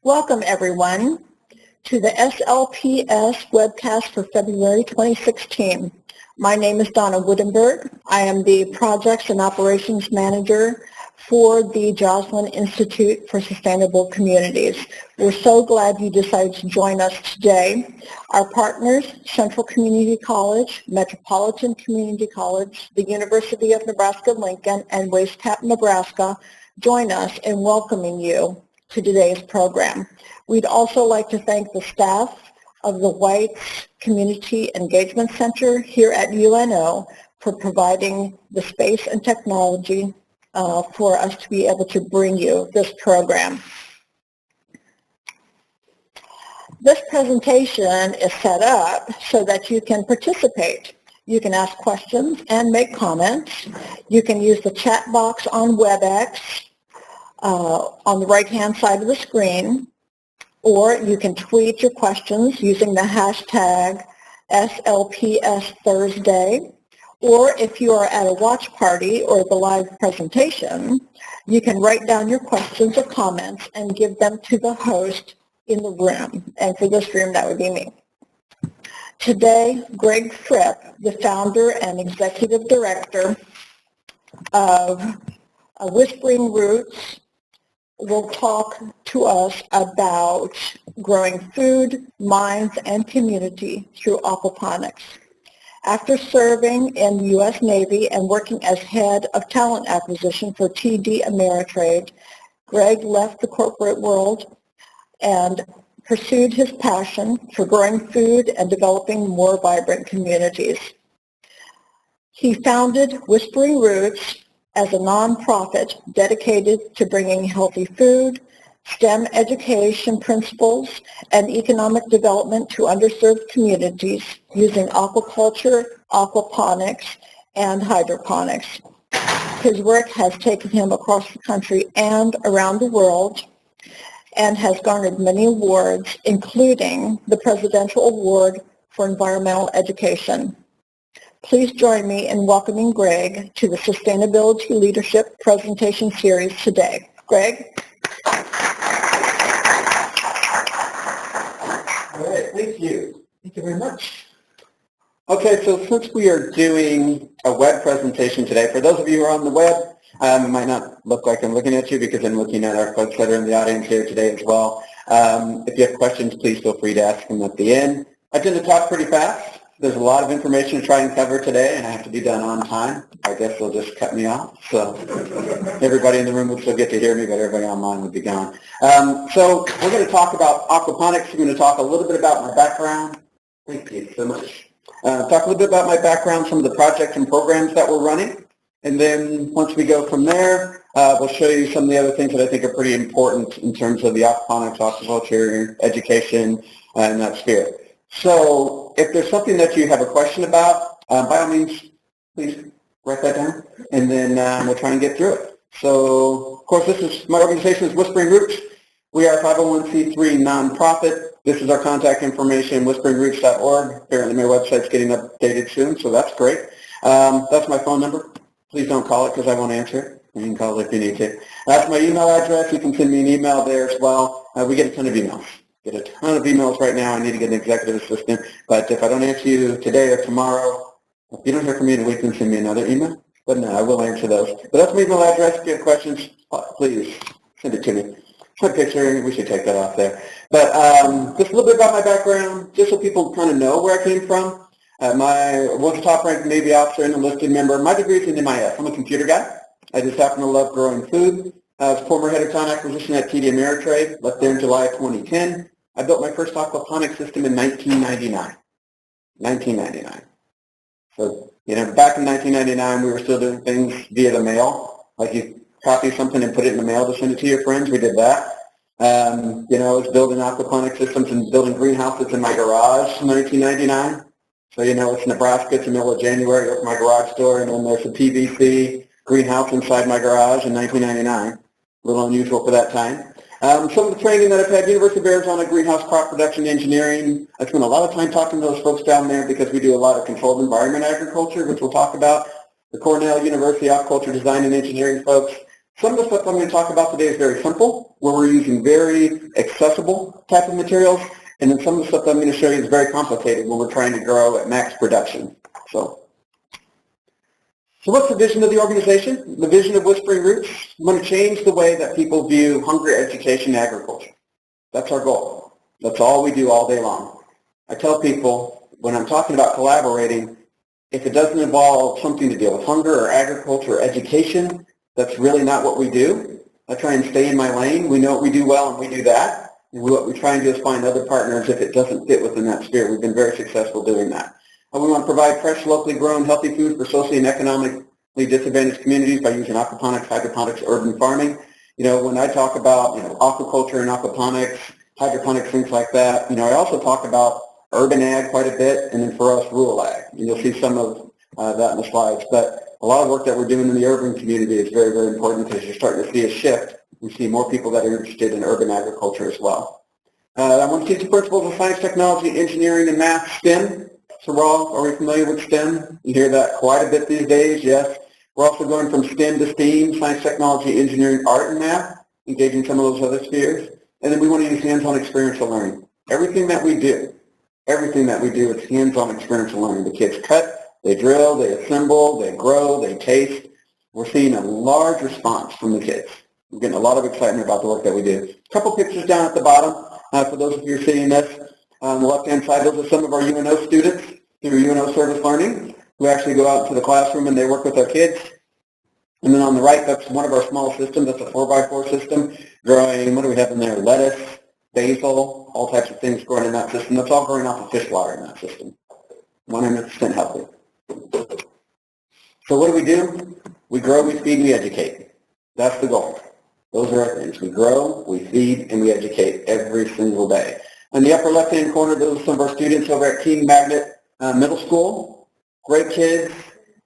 Welcome, everyone, to the SLPS webcast for February 2016. My name is Donna Woodenberg. I am the Projects and Operations Manager for the Joslin Institute for Sustainable Communities. We're so glad you decided to join us today. Our partners, Central Community College, Metropolitan Community College, the University of Nebraska-Lincoln, and Waste Tap, Nebraska, join us in welcoming you to today's program. We'd also like to thank the staff of the Whites Community Engagement Center here at UNO for providing the space and technology for us to be able to bring you this program. This presentation is set up so that you can participate. You can ask questions and make comments. You can use the chat box on WebEx on the right-hand side of the screen, or you can tweet your questions using the hashtag SLPSThursday, or if you are at a watch party or the live presentation, you can write down your questions or comments and give them to the host in the room, and for this room, that would be me. Today, Greg Fripp, the founder and executive director of Whispering Roots, will talk to us about growing food, minds, and community through aquaponics. After serving in the U.S. Navy and working as head of talent acquisition for TD Ameritrade, Greg left the corporate world and pursued his passion for growing food and developing more vibrant communities. He founded Whispering Roots as a nonprofit dedicated to bringing healthy food, S.T.E.M education principles, and economic development to underserved communities using aquaculture, aquaponics, and hydroponics. His work has taken him across the country and around the world and has garnered many awards, including the Presidential Award for Environmental Education. Please join me in welcoming Greg to the Sustainability Leadership Presentation Series today. Greg? All right, thank you. Thank you very much. Okay, so since we are doing a web presentation today, for those of you who are on the web, it might not look like I'm looking at you because I'm looking at our folks that are in the audience here today as well. If you have questions, please feel free to ask them at the end. I tend to talk pretty fast. There's a lot of information to try and cover today, and I have to be done on time. I guess they'll just cut me off. So everybody in the room would still get to hear me, but everybody online would be gone. So we're going to talk about aquaponics. We're going to talk a little bit about my background. Thank you so much. Talk a little bit about my background, some of the projects and programs that we're running. And then once we go from there, we'll show you some of the other things that I think are pretty important in terms of the aquaponics, aquaculture, education, and that spirit. So if there's something that you have a question about, by all means, please write that down, and then we'll try and get through it. So, of course, my organization is Whispering Roots. We are a 501c3 nonprofit. This is our contact information, whisperingroots.org. Apparently my website's getting updated soon, so that's great. That's my phone number. Please don't call it because I won't answer it. You can call it if you need to. That's my email address. You can send me an email there as well. We get a ton of emails. Get a ton of emails right now. I need to get an executive assistant. But if I don't answer you today or tomorrow, if you don't hear from me in a week, then send me another email. But no, I will answer those. But that's my email address. If you have questions, please send it to me. My picture, we should take that off there. But just a little bit about my background, just so people kind of know where I came from. I was a top-ranked Navy officer and enlisted member. My degree is in MIS. I'm a computer guy. I just happen to love growing food. I was former head of talent acquisition at TD Ameritrade. Left there in July of 2010. I built my first aquaponics system in 1999. 1999. So, back in 1999, we were still doing things via the mail. Like you copy something and put it in the mail to send it to your friends. We did that. I was building aquaponics systems and building greenhouses in my garage in 1999. So, it's Nebraska. It's the middle of January. I opened my garage door, and then there's a PVC greenhouse inside my garage in 1999. A little unusual for that time. Some of the training that I've had, University of Arizona Greenhouse Crop Production Engineering. I spent a lot of time talking to those folks down there because we do a lot of controlled environment agriculture, which we'll talk about. The Cornell University Aquaculture Design and Engineering folks. Some of the stuff I'm going to talk about today is very simple, where we're using very accessible type of materials, and then some of the stuff I'm going to show you is very complicated when we're trying to grow at max production. So what's the vision of the organization? The vision of Whispering Roots? We want to change the way that people view hunger, education, and agriculture. That's our goal. That's all we do all day long. I tell people, when I'm talking about collaborating, if it doesn't involve something to deal with hunger or agriculture or education, that's really not what we do. I try and stay in my lane. We know what we do well and we do that. And what we try and do is find other partners if it doesn't fit within that sphere. We've been very successful doing that. And we want to provide fresh, locally grown, healthy food for socially and economically disadvantaged communities by using aquaponics, hydroponics, urban farming. When I talk about, aquaculture and aquaponics, hydroponics, things like that, I also talk about urban ag quite a bit, and then for us, rural ag. And you'll see some of that in the slides. But a lot of work that we're doing in the urban community is very, very important because you're starting to see a shift. We see more people that are interested in urban agriculture as well. I want to teach the principles of science, technology, engineering, and math, STEM. So are we familiar with STEM? You hear that quite a bit these days, yes. We're also going from STEM to STEAM, science, technology, engineering, art, and math, engaging some of those other spheres. And then we want to use hands-on experiential learning. Everything that we do is hands-on experiential learning. The kids cut, they drill, they assemble, they grow, they taste. We're seeing a large response from the kids. We're getting a lot of excitement about the work that we do. A couple pictures down at the bottom. For those of you who are seeing this, on the left-hand side, those are some of our UNO students through UNO Service Learning who actually go out to the classroom and they work with our kids. And then on the right, that's one of our small systems. That's a 4x4 system growing, what do we have in there? Lettuce, basil, all types of things growing in that system. That's all growing off of fish water in that system. 100% healthy. So what do? We grow, we feed, we educate. That's the goal. Those are our things. We grow, we feed, and we educate every single day. In the upper left-hand corner, those are some of our students over at King Magnet Middle School. Great kids.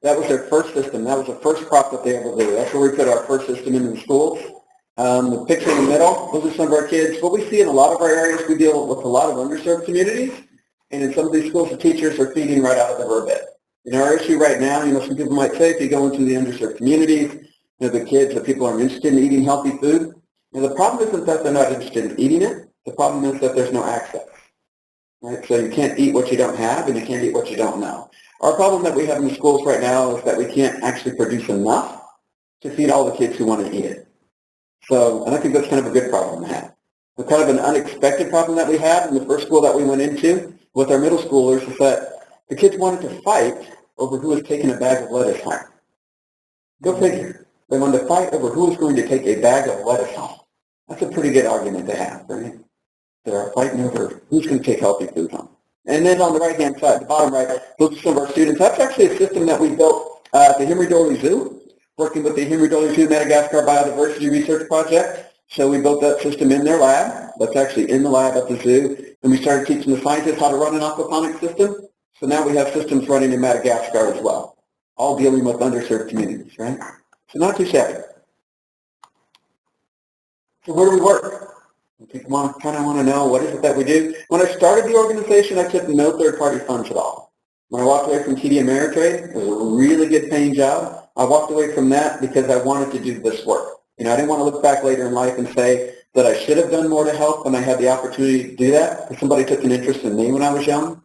That was their first system. That was the first crop that they ever grew. That's where we put our first system in the schools. The picture in the middle, those are some of our kids. What we see in a lot of our areas, we deal with a lot of underserved communities. And in some of these schools, the teachers are feeding right out of the river bed. Our issue right now, some people might say, if you go into the underserved communities, the kids, the people aren't interested in eating healthy food. The problem isn't that they're not interested in eating it. The problem is that there's no access. Right? So you can't eat what you don't have, and you can't eat what you don't know. Our problem that we have in the schools right now is that we can't actually produce enough to feed all the kids who want to eat it. So, and I think that's kind of a good problem to have. But kind of an unexpected problem that we had in the first school that we went into with our middle schoolers is that the kids wanted to fight over who was taking a bag of lettuce home. Go figure. They wanted to fight over who was going to take a bag of lettuce home. That's a pretty good argument to have, right? They're fighting over who's going to take healthy food home. And then on the right-hand side, the bottom right, those are some of our students. That's actually a system that we built at the Henry-Doorly Zoo, working with the Henry-Doorly Zoo Madagascar Biodiversity Research Project. So we built that system in their lab. That's actually in the lab at the zoo. And we started teaching the scientists how to run an aquaponics system. So now we have systems running in Madagascar as well, all dealing with underserved communities, right? So not too shabby. So where do we work? People kind of want to know, what is it that we do? When I started the organization, I took no third-party funds at all. When I walked away from TD Ameritrade, it was a really good paying job. I walked away from that because I wanted to do this work. I didn't want to look back later in life and say that I should have done more to help when I had the opportunity to do that, because somebody took an interest in me when I was young.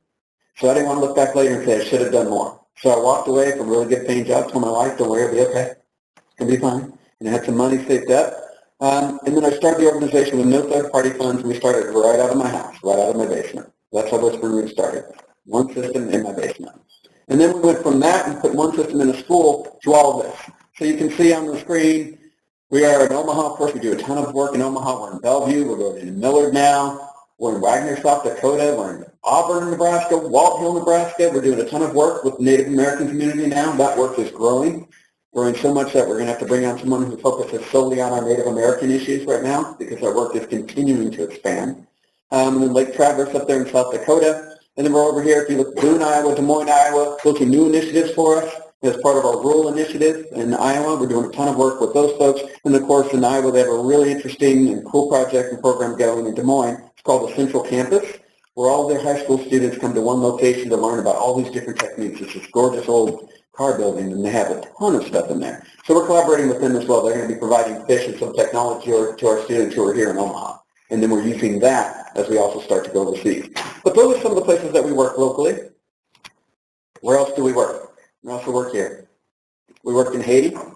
So I didn't want to look back later and say I should have done more. So I walked away from a really good paying job, told my wife, don't worry, it'll be okay. It's going to be fine. And I had some money saved up. And then I started the organization with no third-party funds, and we started right out of my house, right out of my basement. That's how Whispering Roots started. One system in my basement. And then we went from that and put one system in a school to all of this. So you can see on the screen, we are in Omaha. Of course, we do a ton of work in Omaha. We're in Bellevue. We're going in Millard now. We're in Wagner, South Dakota. We're in Auburn, Nebraska, Walt Hill, Nebraska. We're doing a ton of work with the Native American community now. That work is growing so much that we're going to have to bring on someone who focuses solely on our Native American issues right now, because our work is continuing to expand. And then Lake Traverse up there in South Dakota. And then we're over here, if you look at Boone, Iowa, Des Moines, Iowa, those are new initiatives for us. As part of our rural initiative in Iowa, we're doing a ton of work with those folks. And of course, in Iowa, they have a really interesting and cool project and program going in Des Moines. It's called the Central Campus, where all their high school students come to one location to learn about all these different techniques. It's this gorgeous old car building, and they have a ton of stuff in there. So we're collaborating with them as well. They're going to be providing fish and some technology to our students who are here in Omaha. And then we're using that as we also start to go overseas. But those are some of the places that we work locally. Where else do we work? We also work here. We worked in Haiti. I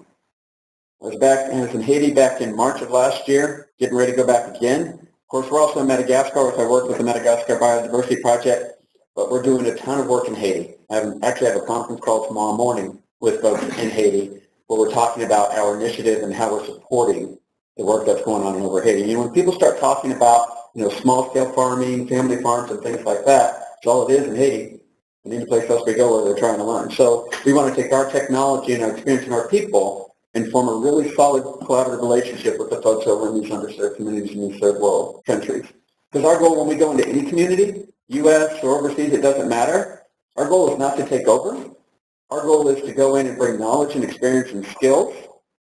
was in Haiti back in March of last year, getting ready to go back again. Of course, we're also in Madagascar, which I work with the Madagascar Biodiversity Project, but we're doing a ton of work in Haiti. I actually have a conference call tomorrow morning with folks in Haiti where we're talking about our initiative and how we're supporting the work that's going on over Haiti. When people start talking about, small-scale farming, family farms, and things like that, it's all it is in Haiti. And any place else we go where they're trying to learn. So we want to take our technology and our experience and our people and form a really solid collaborative relationship with the folks over in these underserved communities in these third world countries. Because our goal when we go into any community, U.S. or overseas, it doesn't matter. Our goal is not to take over. Our goal is to go in and bring knowledge and experience and skills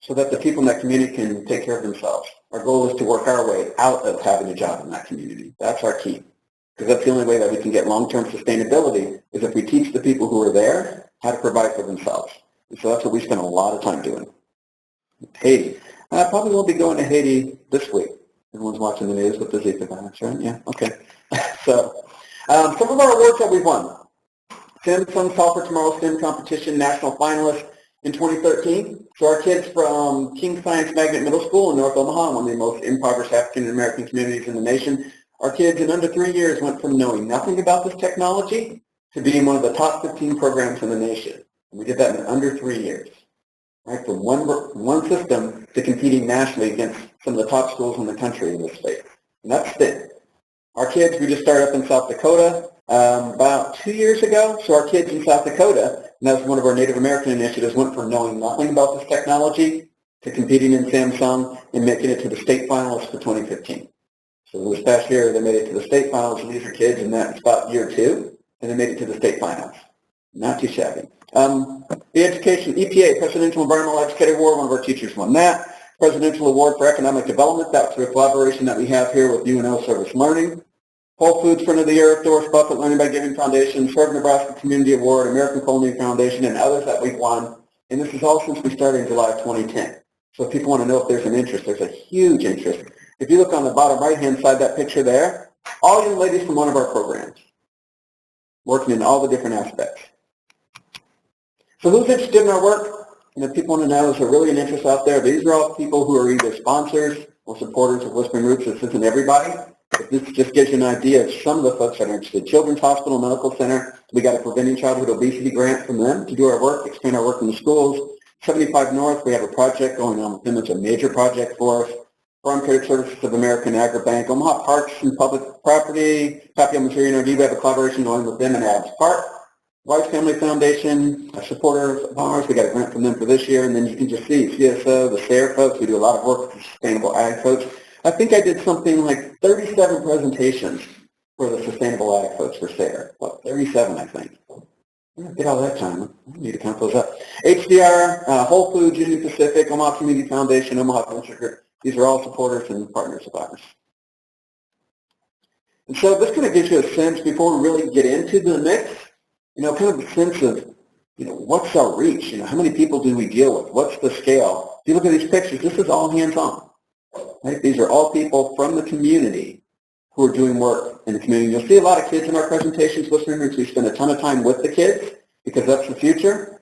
so that the people in that community can take care of themselves. Our goal is to work our way out of having a job in that community. That's our key. Because that's the only way that we can get long-term sustainability is if we teach the people who are there how to provide for themselves. And so that's what we spend a lot of time doing. Haiti. I probably won't be going to Haiti this week. Everyone's watching the news with the Zika virus, right? Yeah, okay. So some of our awards that we've won. S.T.E.M Solve for Tomorrow STEM Competition National Finalist in 2013. So our kids from King Science Magnet Middle School in North Omaha, one of the most impoverished African American communities in the nation, our kids in under 3 years went from knowing nothing about this technology to being one of the top 15 programs in the nation. And we did that in under 3 years, right? From one system to competing nationally against some of the top schools in the country in this space. And that's S.T.E.M. Our kids, we just started up in South Dakota about 2 years ago. So our kids in South Dakota, and that's one of our Native American initiatives, went from knowing nothing about this technology to competing in Samsung and making it to the state finals for 2015. So this past year, they made it to the state finals, and these are kids in that spot year 2, and they made it to the state finals. Not too shabby. The Education EPA Presidential Environmental Educator Award, one of our teachers won that. Presidential Award for Economic Development, that's through a collaboration that we have here with UNO Service Learning. Whole Foods Friend of the Year, Doris Buffett Learning by Giving Foundation, Serve Nebraska Community Award, American Culinary Foundation, and others that we've won. And this is all since we started in July of 2010. So if people want to know if there's an interest, there's a huge interest. If you look on the bottom right-hand side, that picture there, all young ladies from one of our programs, working in all the different aspects. So who's interested in our work? People want to know, is there really an interest out there? These are all people who are either sponsors or supporters of Whispering Roots. This isn't everybody. But this just gives you an idea of some of the folks that are interested. Children's Hospital Medical Center, we got a Preventing Childhood Obesity grant from them to do our work, expand our work in the schools. 75 North, we have a project going on with them. It's a major project for us. Farm Credit Services of America and Agribank, Omaha Parks and Public Property, Papio, Missouri, and we have a collaboration going with them in Adams Park. White Family Foundation, a supporter of ours, we got a grant from them for this year, and then you can just see CSO, the SARE folks, we do a lot of work with sustainable ag folks. I think I did something like 37 presentations for the sustainable ag folks for SARE. Well, 37, I think. I did all that time. I need to count those up. HDR, Whole Foods, Union Pacific, Omaha Community Foundation, Omaha Venture Group. These are all supporters and partners of ours. And so this kind of gives you a sense, before we really get into the mix, kind of a sense of, what's our reach? How many people do we deal with? What's the scale? If you look at these pictures, this is all hands-on. Right? These are all people from the community who are doing work in the community. You'll see a lot of kids in our presentations, Whispering Roots. We spend a ton of time with the kids because that's the future.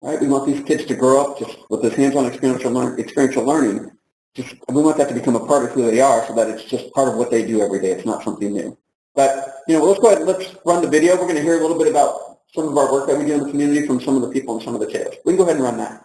Right? We want these kids to grow up just with this hands-on experiential learning. We want that to become a part of who they are so that it's just part of what they do every day. It's not something new. But, let's go ahead and let's run the video. We're going to hear a little bit about some of our work that we do in the community from some of the people and some of the kids. We can go ahead and run that.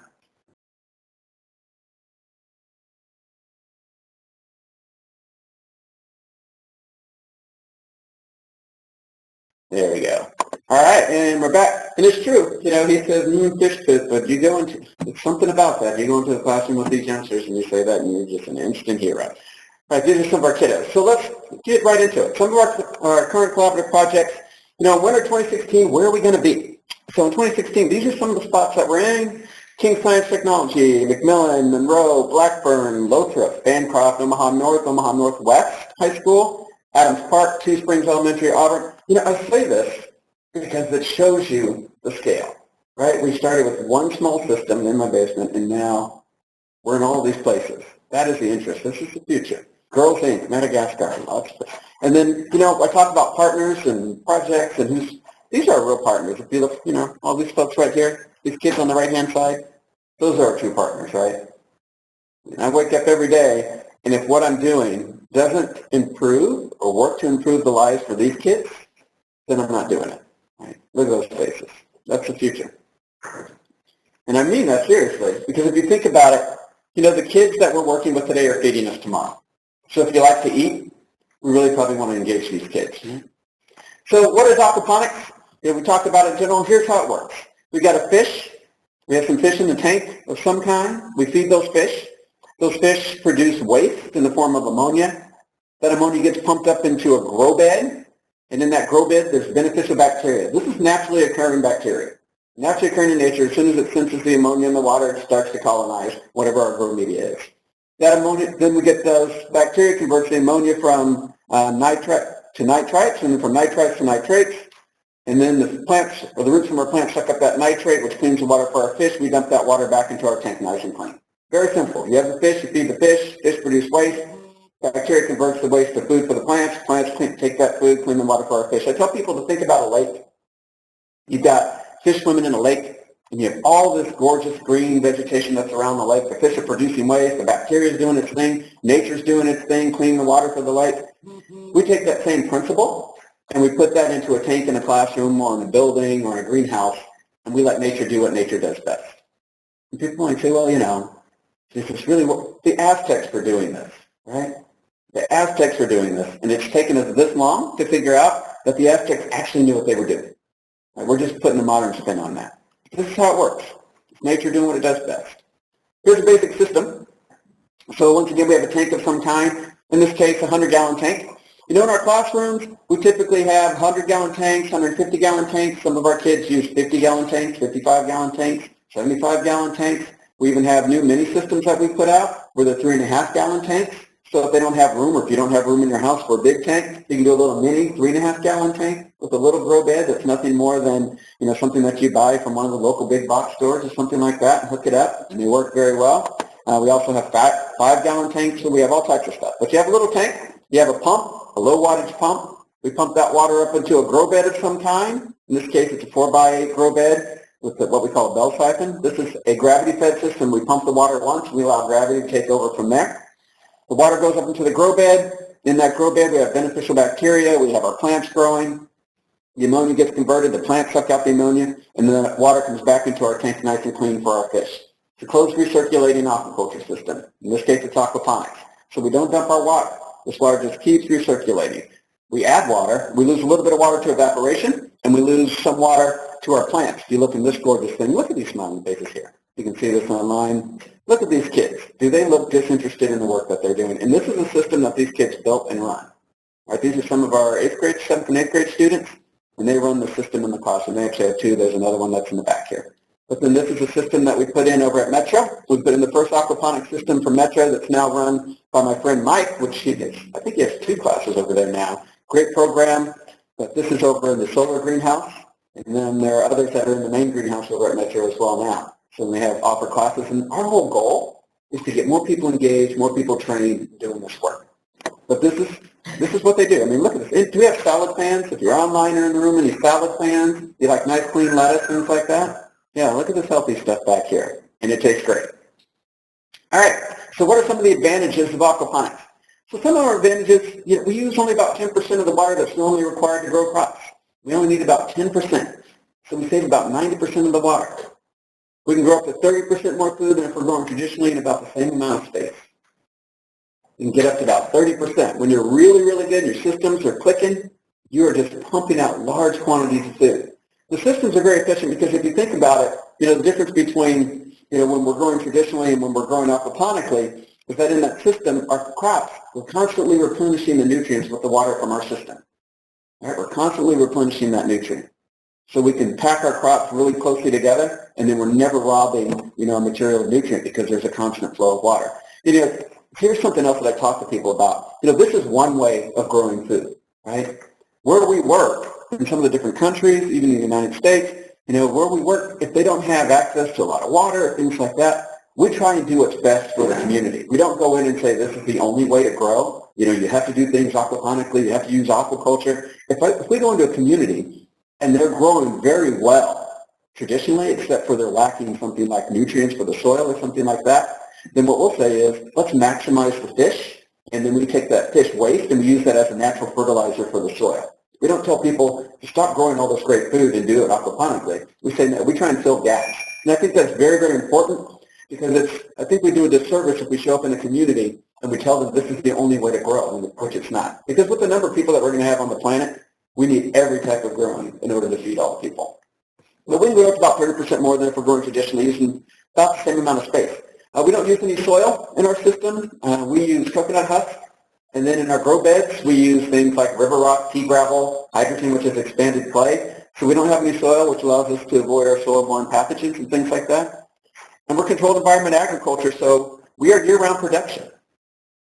There we go. All right, and we're back. And it's true. He says, fish poop, but you go into, it's something about that. You go into the classroom with these youngsters and you say that and you're just an instant hero. All right, these are some of our kiddos. So let's get right into it. Some of our current collaborative projects, winter 2016, where are we going to be? So in 2016, these are some of the spots that we're in. King Science Technology, McMillan, Monroe, Blackburn, Lothrop, Bancroft, Omaha North, Omaha Northwest High School, Adams Park, Two Springs Elementary, Auburn. I say this because it shows you the scale, right? We started with one small system in my basement, and now we're in all these places. That is the interest. This is the future. Girls Inc., Madagascar, and then, I talk about partners and projects and these are real partners. If you look, all these folks right here, these kids on the right-hand side, those are our true partners, right? And I wake up every day, and if what I'm doing doesn't improve or work to improve the lives for these kids, then I'm not doing it. Right? Look at those faces. That's the future. And I mean that seriously, because if you think about it, the kids that we're working with today are feeding us tomorrow. So if you like to eat, we really probably want to engage these kids. So what is aquaponics? We talked about it in general. Here's how it works. We got a fish. We have some fish in the tank of some kind. We feed those fish. Those fish produce waste in the form of ammonia. That ammonia gets pumped up into a grow bed. And in that grow bed, there's beneficial bacteria. This is naturally occurring bacteria. Naturally occurring in nature, as soon as it senses the ammonia in the water, it starts to colonize whatever our grow media is. That ammonia, then we get those bacteria converts the ammonia from nitrite to nitrites, and then from nitrites to nitrates. And then the plants, or the roots from our plants, suck up that nitrate, which cleans the water for our fish. We dump that water back into our tank nice and clean. Very simple. You have the fish, you feed the fish produce waste. Bacteria converts the waste to food for the plants. Plants take that food, clean the water for our fish. I tell people to think about a lake. You've got fish swimming in a lake, and you have all this gorgeous green vegetation that's around the lake. The fish are producing waste. The bacteria is doing its thing. Nature's doing its thing, cleaning the water for the lake. We take that same principle, and we put that into a tank in a classroom or in a building or in a greenhouse, and we let nature do what nature does best. And people might say, well, this is really what the Aztecs were doing this, right? The Aztecs were doing this, and it's taken us this long to figure out that the Aztecs actually knew what they were doing. Right? We're just putting a modern spin on that. This is how it works. It's nature doing what it does best. Here's a basic system. So once again, we have a tank of some kind. In this case, a 100-gallon tank. In our classrooms, we typically have 100-gallon tanks, 150-gallon tanks. Some of our kids use 50-gallon tanks, 55-gallon tanks, 75-gallon tanks. We even have new mini systems that we put out where they're 3.5-gallon tanks. So if they don't have room, or if you don't have room in your house for a big tank, you can do a little mini 3.5-gallon tank with a little grow bed that's nothing more than something that you buy from one of the local big box stores or something like that, and hook it up, and they work very well. We also have 5-gallon tanks, so we have all types of stuff. But you have a little tank, you have a pump, a low wattage pump. We pump that water up into a grow bed of some kind. In this case, it's a 4x8 grow bed with what we call a bell siphon. This is a gravity-fed system. We pump the water once, and we allow gravity to take over from there. The water goes up into the grow bed. In that grow bed, we have beneficial bacteria. We have our plants growing. The ammonia gets converted. The plants suck out the ammonia, and then that water comes back into our tank nice and clean for our fish. It's a closed recirculating aquaculture system. In this case, it's aquaponics. So we don't dump our water. This water just keeps recirculating. We add water. We lose a little bit of water to evaporation, and we lose some water to our plants. If you look in this gorgeous thing, look at these smiling faces here. You can see this online. Look at these kids. Do they look disinterested in the work that they're doing? And this is a system that these kids built and run. Right? These are some of our 7th and 8th grade students, and they run the system in the classroom. They actually have 2. There's another one that's in the back here. But then this is a system that we put in over at Metro. We put in the first aquaponics system for Metro that's now run by my friend Mike, which I think he has 2 classes over there now. Great program, but this is over in the solar greenhouse. And then there are others that are in the main greenhouse over at Metro as well now. So we have offer classes, and our whole goal is to get more people engaged, more people trained doing this work. But this is what they do. I mean, look at this. Do we have salad pans? If you're online or in the room, any salad pans? You like nice clean lettuce, things like that? Yeah, look at this healthy stuff back here, and it tastes great. All right, so what are some of the advantages of aquaponics? So some of our advantages, we use only about 10% of the water that's normally required to grow crops. We only need about 10%. So we save about 90% of the water. We can grow up to 30% more food than if we're growing traditionally in about the same amount of space. You can get up to about 30%. When you're really, really good, your systems are clicking, you are just pumping out large quantities of food. The systems are very efficient because if you think about it, the difference between, when we're growing traditionally and when we're growing aquaponically is that in that system, our crops, we're constantly replenishing the nutrients with the water from our system. All right? We're constantly replenishing that nutrient. So we can pack our crops really closely together, and then we're never robbing, a material of nutrient because there's a constant flow of water. here's something else that I talk to people about. This is one way of growing food, right? Where we work, in some of the different countries, even in the United States, where we work, if they don't have access to a lot of water, things like that, we try and do what's best for the community. We don't go in and say this is the only way to grow. You have to do things aquaponically. You have to use aquaculture. If we go into a community and they're growing very well traditionally, except for they're lacking something like nutrients for the soil or something like that, then what we'll say is let's maximize the fish, and then we take that fish waste and we use that as a natural fertilizer for the soil. We don't tell people to stop growing all this great food and do it aquaponically. We say no, we try and fill gaps. And I think that's very, very important because I think we do a disservice if we show up in a community and we tell them this is the only way to grow, which it's not. Because with the number of people that we're going to have on the planet, we need every type of growing in order to feed all the people. But we can grow up about 30% more than if we're growing traditionally using about the same amount of space. We don't use any soil in our system. We use coconut husk. And then in our grow beds, we use things like river rock, pea gravel, hydrogen, which is expanded clay. So we don't have any soil, which allows us to avoid our soil-borne pathogens and things like that. And we're controlled environment agriculture, so we are year-round production,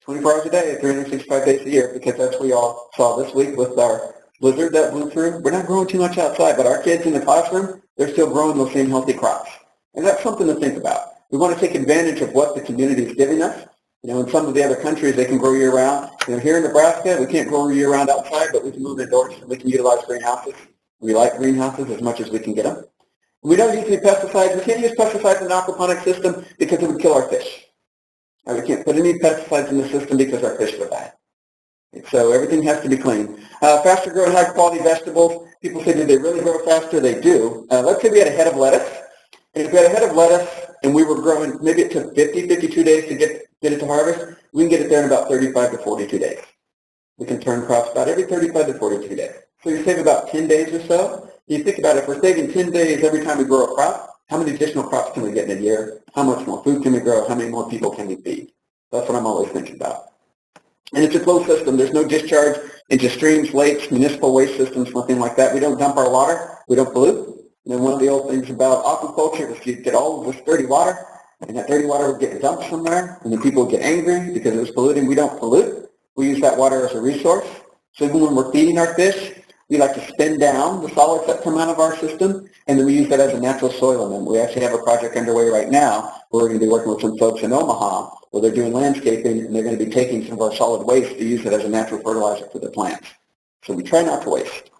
24 hours a day, 365 days a year, because as we all saw this week with our blizzard that blew through, we're not growing too much outside, but our kids in the classroom, they're still growing those same healthy crops. And that's something to think about. We want to take advantage of what the community is giving us. In some of the other countries, they can grow year-round. Here in Nebraska, we can't grow year-round outside, but we can move indoors. We can utilize greenhouses. We like greenhouses as much as we can get them. We don't use any pesticides. We can't use pesticides in the aquaponics system because it would kill our fish. We can't put any pesticides in the system because our fish would die. So everything has to be clean. Faster growing, high-quality vegetables. People say, do they really grow faster? They do. Let's say we had a head of lettuce. And if we had a head of lettuce and we were growing, maybe it took 52 days to get it to harvest, we can get it there in about 35 to 42 days. We can turn crops about every 35 to 42 days. So you save about 10 days or so. You think about it, if we're saving 10 days every time we grow a crop, how many additional crops can we get in a year? How much more food can we grow? How many more people can we feed? That's what I'm always thinking about. And it's a closed system. There's no discharge into streams, lakes, municipal waste systems, nothing like that. We don't dump our water. We don't pollute. And one of the old things about aquaculture is you get all of this dirty water, and that dirty water would get dumped somewhere, and then people would get angry because it was polluting. We don't pollute. We use that water as a resource. So even when we're feeding our fish, we like to spin down the solids that come out of our system, and then we use that as a natural soil in them. We actually have a project underway right now where we're going to be working with some folks in Omaha where they're doing landscaping, and they're going to be taking some of our solid waste to use it as a natural fertilizer for the plants. So we try not to waste.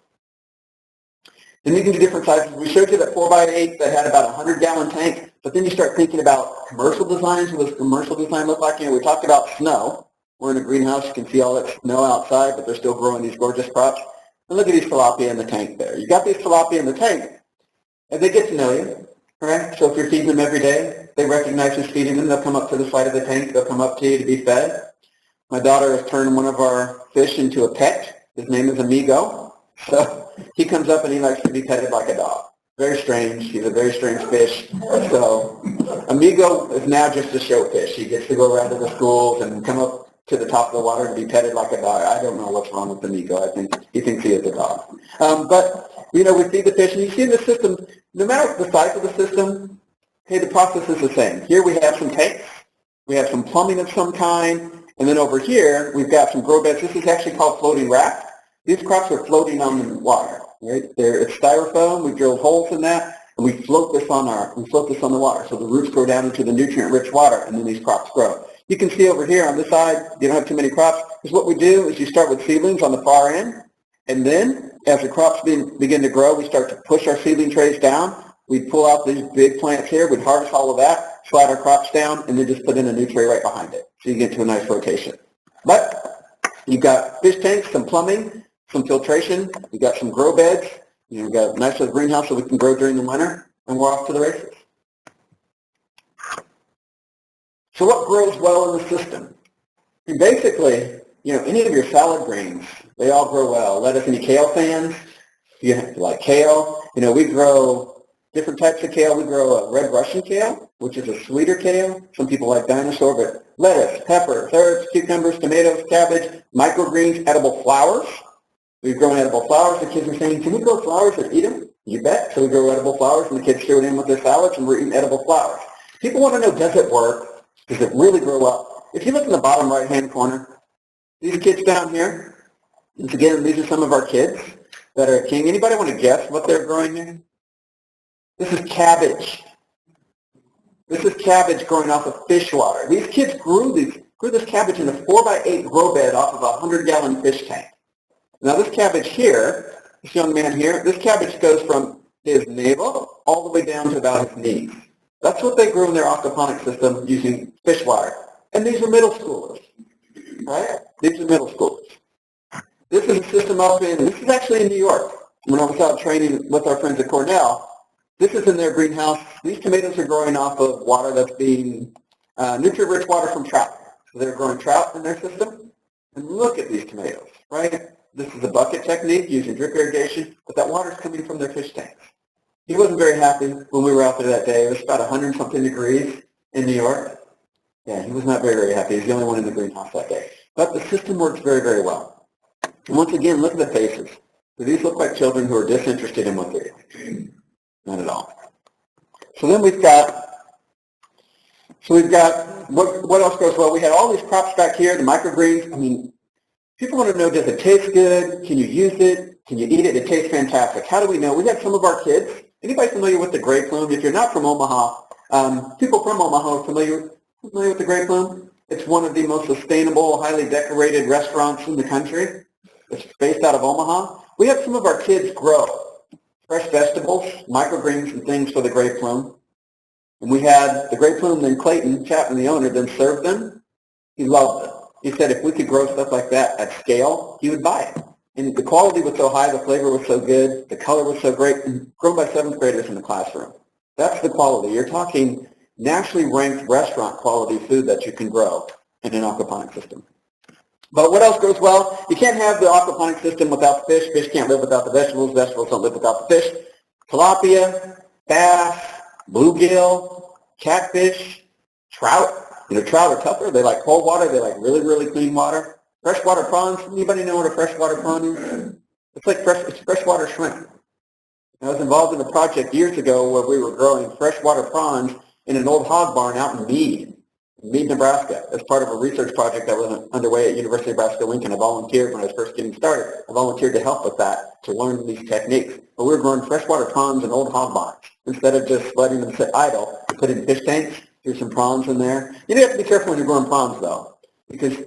Then you can do different sizes. We showed you that 4x8 that had about a 100-gallon tank, but then you start thinking about commercial designs. What does commercial design look like? We talked about snow. We're in a greenhouse. You can see all that snow outside, but they're still growing these gorgeous crops. And look at these tilapia in the tank there. You got these tilapia in the tank, and they get to know you, right? So if you're feeding them every day, they recognize who's feeding them. They'll come up to the side of the tank. They'll come up to you to be fed. My daughter has turned one of our fish into a pet. His name is Amigo. So he comes up and he likes to be petted like a dog. Very strange. He's a very strange fish. So Amigo is now just a show fish. He gets to go around to the schools and come up to the top of the water and be petted like a dog. I don't know what's wrong with Amigo. I think he thinks he is a dog. But, we feed the fish. And you see in the system, no matter the size of the system, the process is the same. Here we have some tanks. We have some plumbing of some kind. And then over here, we've got some grow beds. This is actually called floating raft. These crops are floating on the water, right? It's styrofoam. We drilled holes in that, and we float this on the water. So the roots go down into the nutrient-rich water, and then these crops grow. You can see over here on this side, you don't have too many crops, because what we do is you start with seedlings on the far end, and then as the crops begin to grow, we start to push our seedling trays down. We pull out these big plants here. We'd harvest all of that, slide our crops down, and then just put in a new tray right behind it. So you get to a nice rotation. But you've got fish tanks, some plumbing, some filtration. We've got some grow beds. We've got a nice little greenhouse so we can grow during the winter, and we're off to the races. So what grows well in the system? And basically, any of your salad greens, they all grow well. Lettuce, any kale fans? You like kale? We grow different types of kale. We grow a red Russian kale, which is a sweeter kale. Some people like dinosaur, but lettuce, peppers, herbs, cucumbers, tomatoes, cabbage, microgreens, edible flowers. We've grown edible flowers. The kids are saying, can we grow flowers and eat them? You bet. So we grow edible flowers, and the kids throw it in with their salads, and we're eating edible flowers. People want to know, does it work? Does it really grow well? If you look in the bottom right-hand corner, these kids down here, and again, these are some of our kids that are king. Anybody want to guess what they're growing here? This is cabbage. This is cabbage growing off of fish water. These kids grew this cabbage in a 4x8 grow bed off of a 100-gallon fish tank. Now this cabbage here, this young man here, this cabbage goes from his navel all the way down to about his knees. That's what they grew in their aquaponic system using fish water. And these are middle schoolers, right? These are middle schoolers. This is a system this is actually in New York. When I was out training with our friends at Cornell, this is in their greenhouse. These tomatoes are growing off of water that's being nutrient-rich water from trout. So they're growing trout in their system. And look at these tomatoes, right? This is a bucket technique using drip irrigation, but that water's coming from their fish tanks. He wasn't very happy when we were out there that day. It was about 100-something degrees in New York. Yeah, he was not very, very happy. He was the only one in the greenhouse that day. But the system works very, very well. And once again, look at the faces. Do these look like children who are disinterested in what they're doing? Not at all. So then we've got what else goes well? We had all these crops back here, the microgreens. I mean, people want to know, does it taste good? Can you use it? Can you eat it? It tastes fantastic. How do we know? We had some of our kids. Anybody familiar with the gray plume? If you're not from Omaha, people from Omaha are familiar with the gray plume? It's one of the most sustainable, highly decorated restaurants in the country. It's based out of Omaha. We had some of our kids grow fresh vegetables, microgreens, and things for the gray plume. And we had the gray plume, then Clayton Chapman, the owner, then served them. He loved them. He said if we could grow stuff like that at scale, he would buy it. And the quality was so high, the flavor was so good, the color was so great, and grown by 7th graders in the classroom. That's the quality. You're talking nationally ranked restaurant quality food that you can grow in an aquaponic system. But what else grows well? You can't have the aquaponic system without the fish. Fish can't live without the vegetables. Vegetables don't live without the fish. Tilapia, bass, bluegill, catfish, trout. Trout are tougher. They like cold water. They like really, really clean water. Freshwater prawns. Anybody know what a freshwater prawn is? It's like freshwater shrimp. I was involved in a project years ago where we were growing freshwater prawns in an old hog barn out in Mead, Nebraska, as part of a research project that was underway at University of Nebraska-Lincoln. I volunteered when I was first getting started. I volunteered to help with that, to learn these techniques. But we were growing freshwater prawns in old hog barns. Instead of just letting them sit idle, we put in fish tanks, threw some prawns in there. You do have to be careful when you're growing prawns, though, because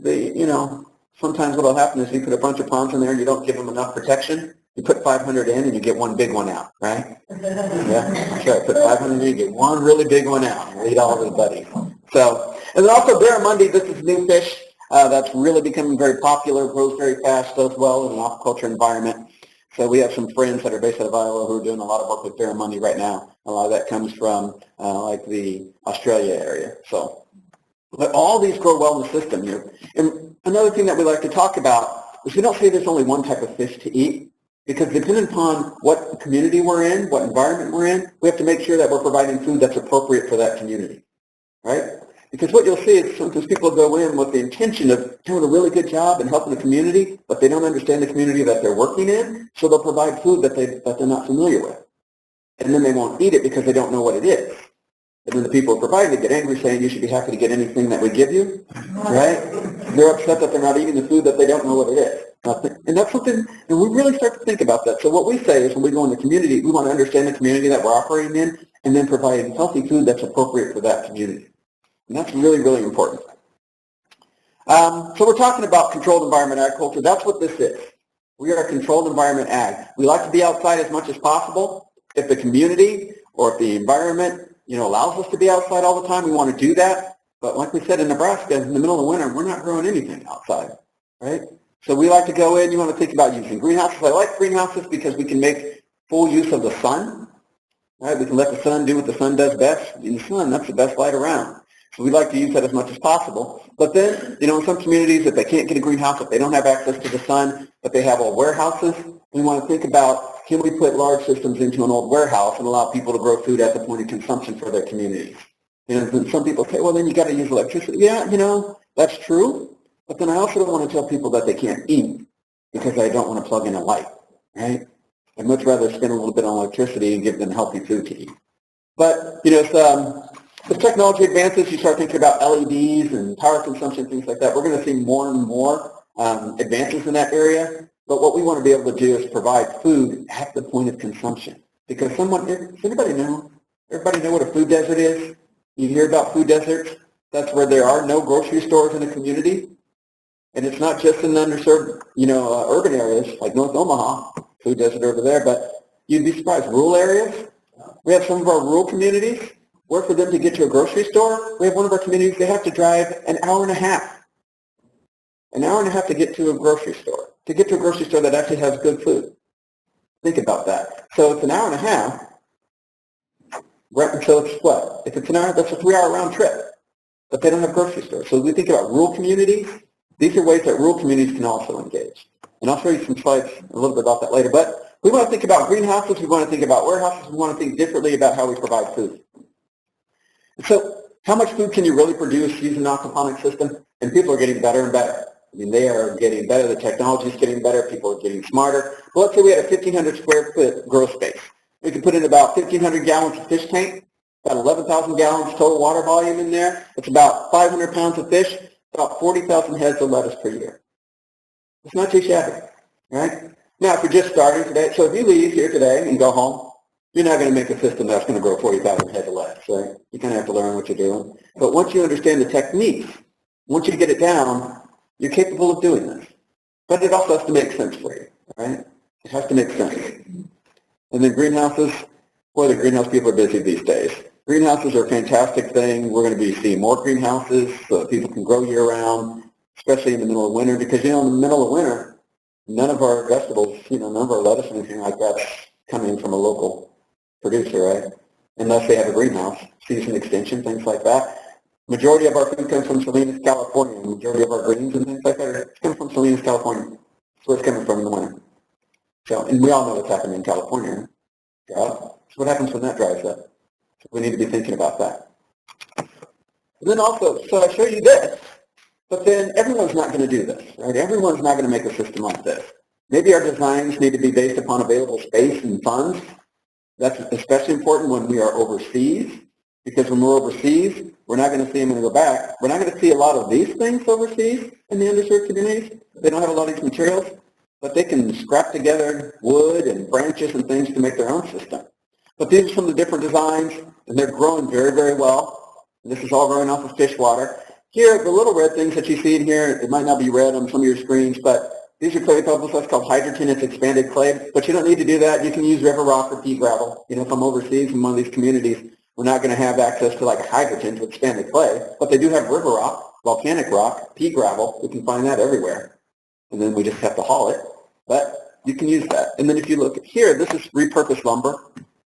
sometimes what will happen is you put a bunch of prawns in there and you don't give them enough protection. You put 500 in and you get one big one out, right? Yeah, that's right. Put 500 in, you get one really big one out and eat all of his buddies. So, and then also barramundi, this is new fish that's really becoming very popular, grows very fast, does well in an aquaculture environment. So we have some friends that are based out of Iowa who are doing a lot of work with barramundi right now. A lot of that comes from like the Australia area. So, but all these grow well in the system here. And another thing that we like to talk about is we don't say there's only one type of fish to eat. Because depending upon what community we're in, what environment we're in, we have to make sure that we're providing food that's appropriate for that community, right? Because what you'll see is sometimes people go in with the intention of doing a really good job and helping the community, but they don't understand the community that they're working in, so they'll provide food that they're not familiar with. And then they won't eat it because they don't know what it is. And then the people providing it get angry saying you should be happy to get anything that we give you, right? They're upset that they're not eating the food that they don't know what it is. And that's something, and we really start to think about that. So what we say is when we go in the community, we want to understand the community that we're operating in and then providing healthy food that's appropriate for that community. And that's really, really important. So we're talking about controlled environment agriculture. That's what this is. We are a controlled environment ag. We like to be outside as much as possible. If the community or if the environment allows us to be outside all the time, we want to do that. But like we said in Nebraska, in the middle of winter, we're not growing anything outside, right? So we like to go in, you want to think about using greenhouses. I like greenhouses because we can make full use of the sun, right? We can let the sun do what the sun does best. In the sun, that's the best light around. So we like to use that as much as possible. But then, in some communities, if they can't get a greenhouse, if they don't have access to the sun, but they have old warehouses, we want to think about, can we put large systems into an old warehouse and allow people to grow food at the point of consumption for their communities? And some people say, well, then you got to use electricity. Yeah, that's true. But then I also don't want to tell people that they can't eat because I don't want to plug in a light, right? I'd much rather spend a little bit on electricity and give them healthy food to eat. But, The technology advances, you start thinking about LEDs and power consumption, things like that. We're going to see more and more advances in that area. But what we want to be able to do is provide food at the point of consumption. Because does anybody know? Everybody know what a food desert is? You hear about food deserts? That's where there are no grocery stores in a community. And it's not just in underserved, urban areas like North Omaha, food desert over there, but you'd be surprised. Rural areas, we have some of our rural communities where for them to get to a grocery store, we have one of our communities, they have to drive an hour and a half. An hour and a half to get to a grocery store. To get to a grocery store that actually has good food. Think about that. So it's an hour and a half, right until it's what? If it's an hour, that's a 3-hour round trip. But they don't have grocery stores. So we think about rural communities. These are ways that rural communities can also engage. And I'll show you some slides a little bit about that later. But we want to think about greenhouses. We want to think about warehouses. We want to think differently about how we provide food. So how much food can you really produce using an aquaponics system? And people are getting better and better. I mean, they are getting better. The technology is getting better. People are getting smarter. Well, let's say we had a 1,500 square foot grow space. We could put in about 1,500 gallons of fish tank, about 11,000 gallons total water volume in there. It's about 500 pounds of fish, about 40,000 heads of lettuce per year. It's not too shabby, right? Now, if you're just starting today, so if you leave here today and go home, you're not going to make a system that's going to grow 40,000 heads of lettuce, right? You kind of have to learn what you're doing. But once you understand the techniques, once you get it down, you're capable of doing this. But it also has to make sense for you, right? It has to make sense. And then greenhouses, boy, the greenhouse people are busy these days. Greenhouses are a fantastic thing. We're going to be seeing more greenhouses so that people can grow year-round, especially in the middle of winter, because, in the middle of winter, none of our vegetables, none of our lettuce or anything like that's coming from a local producer, right? Unless they have a greenhouse, season extension, things like that. Majority of our food comes from Salinas, California. The majority of our greens and things like that come from Salinas, California. That's where it's coming from in the winter. So, and we all know what's happening in California. Drought. So what happens when that dries up? So we need to be thinking about that. And then also, so I show you this, but then everyone's not going to do this, right? Everyone's not going to make a system like this. Maybe our designs need to be based upon available space and funds. That's especially important when we are overseas, because when we're overseas, we're not going to see them when we go back. We're not going to see a lot of these things overseas in the underserved communities. They don't have a lot of these materials, but they can scrap together wood and branches and things to make their own system. But these are some of the different designs, and they're growing very, very well. And this is all growing off of fish water. Here, the little red things that you see in here, it might not be red on some of your screens, but these are clay pebbles. That's called hydrogen. It's expanded clay. But you don't need to do that. You can use river rock or pea gravel. If I'm overseas in one of these communities, we're not going to have access to like a hydrogen to expanded clay. But they do have river rock, volcanic rock, pea gravel. We can find that everywhere. And then we just have to haul it. But you can use that. And then if you look at here, this is repurposed lumber,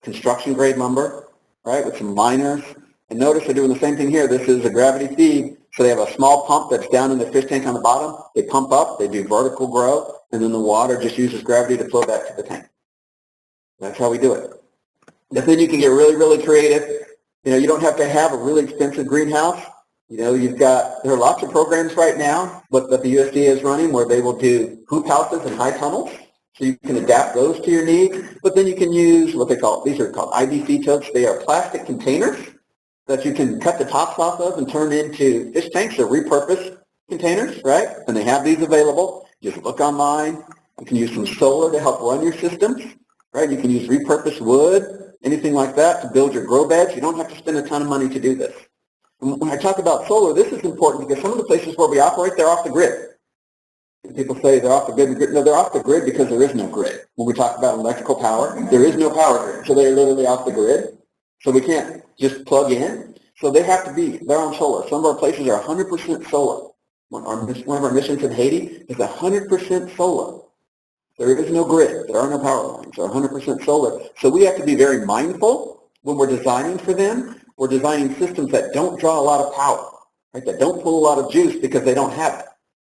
construction grade lumber, right, with some liners. And notice they're doing the same thing here. This is a gravity feed. So they have a small pump that's down in the fish tank on the bottom. They pump up, they do vertical grow, and then the water just uses gravity to flow back to the tank. That's how we do it. But then you can get really, really creative. You don't have to have a really expensive greenhouse. There are lots of programs right now that the USDA is running where they will do hoop houses and high tunnels. So you can adapt those to your needs. But then you can use what these are called IBC totes. They are plastic containers that you can cut the tops off of and turn into fish tanks. They're repurposed containers, right? And they have these available. Just look online. You can use some solar to help run your systems, right? You can use repurposed wood, anything like that to build your grow beds. You don't have to spend a ton of money to do this. And when I talk about solar, this is important because some of the places where we operate, they're off the grid. And people say they're off the grid. No, they're off the grid because there is no grid. When we talk about electrical power, there is no power grid. So they're literally off the grid. So we can't just plug in. So they have to be, they're on solar. Some of our places are 100% solar. One of our missions in Haiti is 100% solar. There is no grid. There are no power lines. They're 100% solar. So we have to be very mindful when we're designing for them. We're designing systems that don't draw a lot of power, right? That don't pull a lot of juice because they don't have it.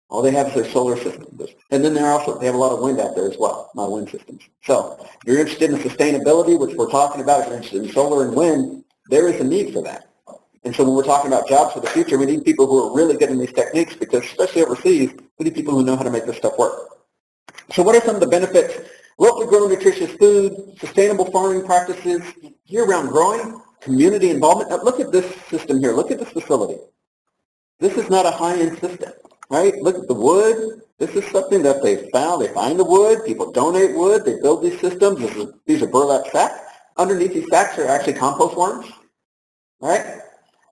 All they have is their solar system. And then they have a lot of wind out there as well, a lot of wind systems. So if you're interested in sustainability, which we're talking about, if you're interested in solar and wind, there is a need for that. And so when we're talking about jobs for the future, we need people who are really good in these techniques because especially overseas, we need people who know how to make this stuff work. So what are some of the benefits? Locally grown nutritious food, sustainable farming practices, year-round growing. community involvement. Now look at this system here. Look at this facility. This is not a high-end system, right? Look at the wood. This is something that they found. They find the wood. People donate wood. They build these systems. These are burlap sacks. Underneath these sacks are actually compost worms, right?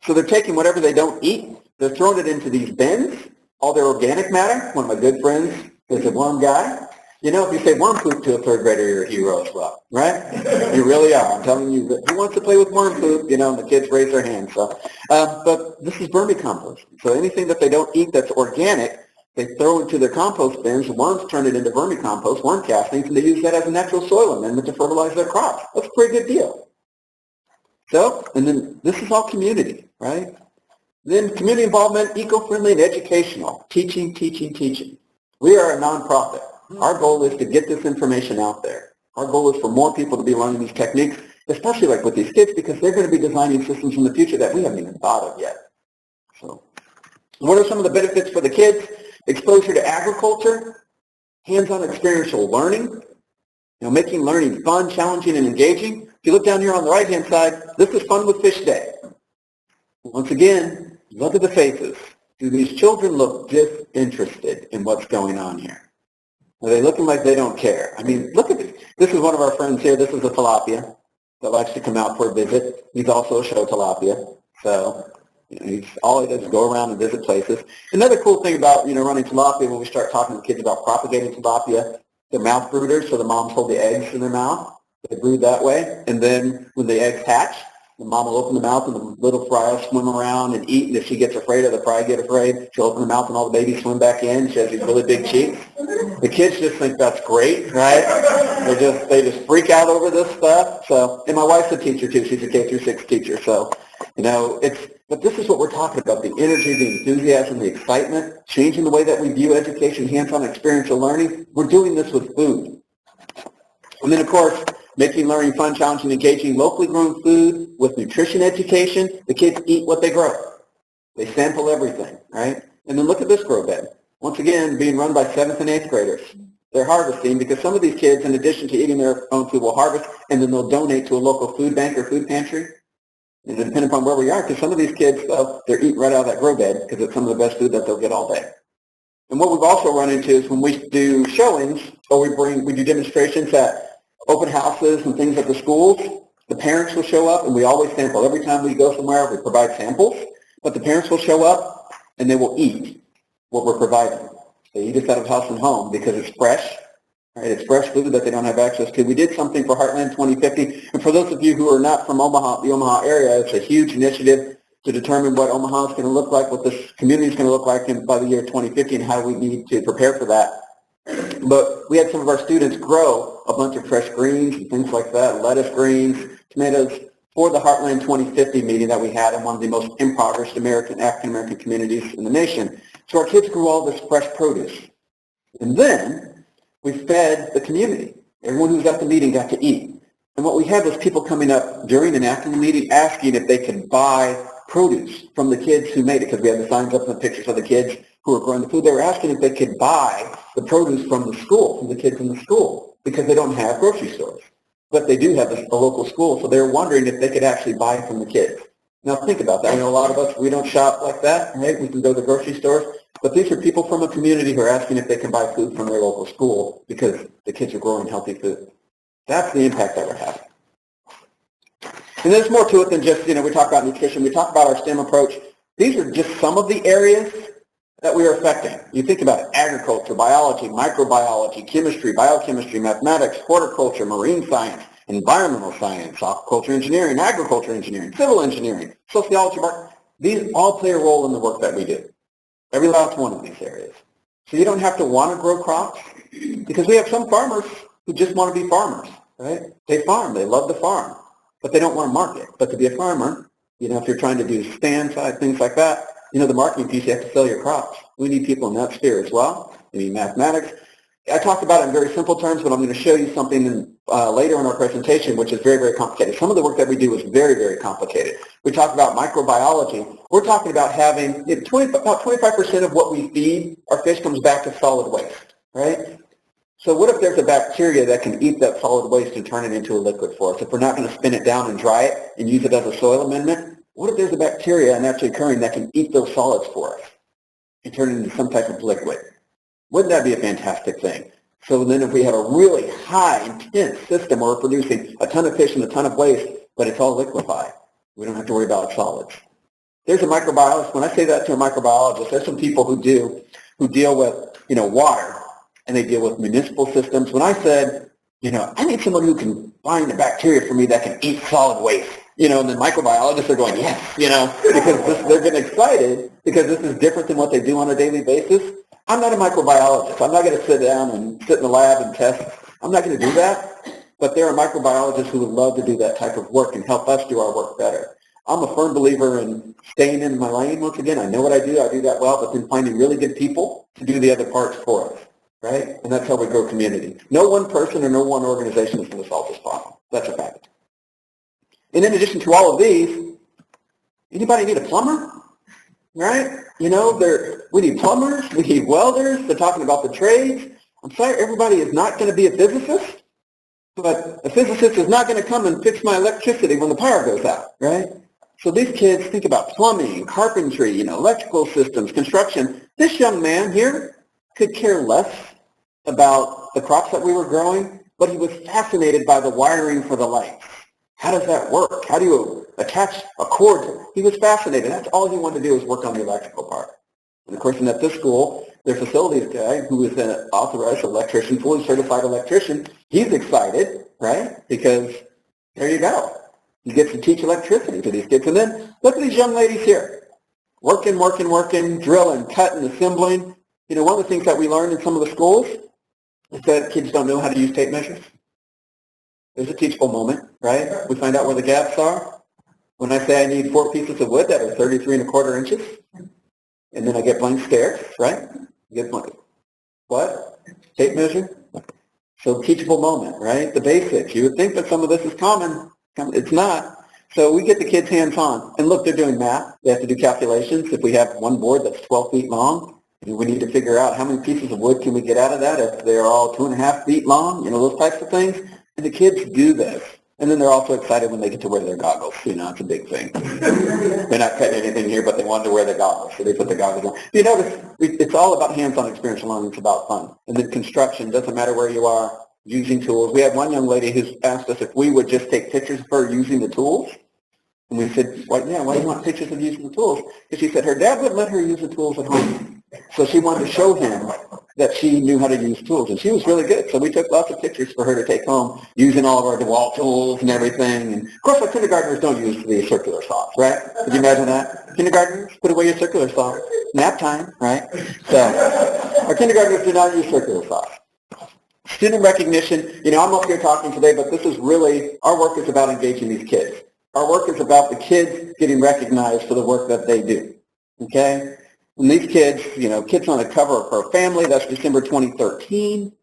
So they're taking whatever they don't eat. They're throwing it into these bins, all their organic matter. One of my good friends is a worm guy. You know, if you say worm poop to a third grader, you're a hero as well, right? You really are. I'm telling you, who wants to play with worm poop? You know, and the kids raise their hands. So, but this is vermicompost. So anything that they don't eat that's organic, they throw into their compost bins. The worms turn it into vermicompost, worm castings, and they use that as a natural soil amendment to fertilize their crops. That's a pretty good deal. So, and then this is all community, right? Then community involvement, eco-friendly and educational. Teaching, teaching, teaching. We are a nonprofit. Our goal is to get this information out there. Our goal is for more people to be learning these techniques, especially like with these kids, because they're going to be designing systems in the future that we haven't even thought of yet. So, what are some of the benefits for the kids? Exposure to agriculture, hands-on experiential learning, making learning fun, challenging, and engaging. If you look down here on the right-hand side, this is Fun with Fish Day. Once again, look at the faces. Do these children look disinterested in what's going on here? Are they looking like they don't care? I mean, look at this. This is one of our friends here. This is a tilapia that likes to come out for a visit. He's also a show tilapia. So, all he does is go around and visit places. Another cool thing about, running tilapia, when we start talking to kids about propagating tilapia, they're mouth brooders, so the moms hold the eggs in their mouth. They brood that way. And then when the eggs hatch, the mom will open the mouth and the little fry will swim around and eat. And if she gets afraid or the fry get afraid, she'll open the mouth and all the babies swim back in. She has these really big cheeks. The kids just think that's great, right? They just freak out over this stuff. So, and my wife's a teacher too. She's a K through 6 teacher. So, but this is what we're talking about, the energy, the enthusiasm, the excitement, changing the way that we view education, hands-on experiential learning. We're doing this with food. And then, of course, making learning fun, challenging, engaging, locally grown food with nutrition education. The kids eat what they grow. They sample everything, right? And then look at this grow bed. Once again, being run by 7th and 8th graders. They're harvesting because some of these kids, in addition to eating their own food, will harvest and then they'll donate to a local food bank or food pantry. And depending upon where we are, because some of these kids, they're eating right out of that grow bed because it's some of the best food that they'll get all day. And what we've also run into is when we do showings or we do demonstrations at open houses and things at the schools, the parents will show up and we always sample. Every time we go somewhere, we provide samples, but the parents will show up and they will eat what we're providing. They eat it out of house and home because it's fresh, right? It's fresh food that they don't have access to. We did something for Heartland 2050, and for those of you who are not from Omaha, the Omaha area, it's a huge initiative to determine what Omaha is going to look like, what this community is going to look like by the year 2050, and how we need to prepare for that. But we had some of our students grow a bunch of fresh greens and things like that, lettuce greens, tomatoes, for the Heartland 2050 meeting that we had in one of the most impoverished African-American communities in the nation. So our kids grew all this fresh produce. And then we fed the community. Everyone who was at the meeting got to eat. And what we had was people coming up during and after the meeting asking if they could buy produce from the kids who made it, because we had the signs up and the pictures of the kids who were growing the food. They were asking if they could buy the produce from the school, from the kids in the school, because they don't have grocery stores. But they do have a local school, so they were wondering if they could actually buy from the kids. Now think about that. I know a lot of us, we don't shop like that, right? We can go to the grocery stores. But these are people from a community who are asking if they can buy food from their local school because the kids are growing healthy food. That's the impact that we're having. And there's more to it than just, we talk about nutrition. We talk about our STEM approach. These are just some of the areas that we are affecting. You think about it, agriculture, biology, microbiology, chemistry, biochemistry, mathematics, horticulture, marine science, environmental science, aquaculture engineering, agriculture engineering, civil engineering, sociology, these all play a role in the work that we do. Every last one of these areas. So you don't have to want to grow crops because we have some farmers who just want to be farmers, right? They farm, they love the farm, but they don't want to market. But to be a farmer, if you're trying to do stand side, things like that, the marketing piece, you have to sell your crops. We need people in that sphere as well. We need mathematics. I talked about it in very simple terms, but I'm going to show you something later in our presentation, which is very, very complicated. Some of the work that we do is very, very complicated. We talk about microbiology. We're talking about having about 25% of what we feed our fish comes back as solid waste, right? So what if there's a bacteria that can eat that solid waste and turn it into a liquid for us? If we're not going to spin it down and dry it and use it as a soil amendment, what if there's a bacteria naturally occurring that can eat those solids for us and turn it into some type of liquid? Wouldn't that be a fantastic thing? So then if we have a really high, intense system where we're producing a ton of fish and a ton of waste, but it's all liquefied, we don't have to worry about solids. There's a microbiologist. When I say that to a microbiologist, there's some people who deal with, water, and they deal with municipal systems. When I said, I need someone who can find a bacteria for me that can eat solid waste, and the microbiologists are going, yes, because they're getting excited because this is different than what they do on a daily basis. I'm not a microbiologist. I'm not going to sit down and sit in the lab and test. I'm not going to do that. But there are microbiologists who would love to do that type of work and help us do our work better. I'm a firm believer in staying in my lane once again. I know what I do that well, but then finding really good people to do the other parts for us, right? And that's how we grow community. No one person or no one organization is going to solve this problem. That's a fact. And in addition to all of these, anybody need a plumber? Right? We need plumbers, we need welders, they're talking about the trades. I'm sorry, everybody is not going to be a physicist, but a physicist is not going to come and fix my electricity when the power goes out, right? So these kids think about plumbing, carpentry, electrical systems, construction. This young man here could care less about the crops that we were growing, but he was fascinated by the wiring for the lights. How does that work? How do you attach a cord to it? He was fascinated. That's all he wanted to do was work on the electrical part. And of course, at this school, their facilities guy, who is an authorized electrician, fully certified electrician, he's excited, right? Because there you go. He gets to teach electricity to these kids. And then look at these young ladies here. Working, drilling, cutting, assembling. One of the things that we learned in some of the schools is that kids don't know how to use tape measures. There's a teachable moment, right? We find out where the gaps are. When I say I need 4 pieces of wood that are 33¼ inches, and then I get blank stares, right? You get blank. What? Tape measure? So teachable moment, right? The basics. You would think that some of this is common. It's not. So we get the kids hands-on. And look, they're doing math. They have to do calculations. If we have one board that's 12 feet long, we need to figure out how many pieces of wood can we get out of that if they're all 2.5 feet long, those types of things. And the kids do this. And then they're also excited when they get to wear their goggles. It's a big thing. They're not cutting anything here, but they want to wear their goggles, so they put the goggles on. You notice, it's all about hands-on experiential learning. It's about fun. And then construction, doesn't matter where you are, using tools. We had one young lady who asked us if we would just take pictures of her using the tools. And we said, why do you want pictures of using the tools? Because she said her dad wouldn't let her use the tools at home. So she wanted to show him that she knew how to use tools. And she was really good. So we took lots of pictures for her to take home using all of our DeWalt tools and everything. And of course, our kindergartners don't use the circular saws, right? Could you imagine that? Kindergartners, put away your circular saw. Nap time, right? So our kindergartners do not use circular saws. Student recognition, I'm up here talking today, but this is really, our work is about engaging these kids. Our work is about the kids getting recognized for the work that they do, okay? And these kids, kids on the cover of Her Family, that's December 2013.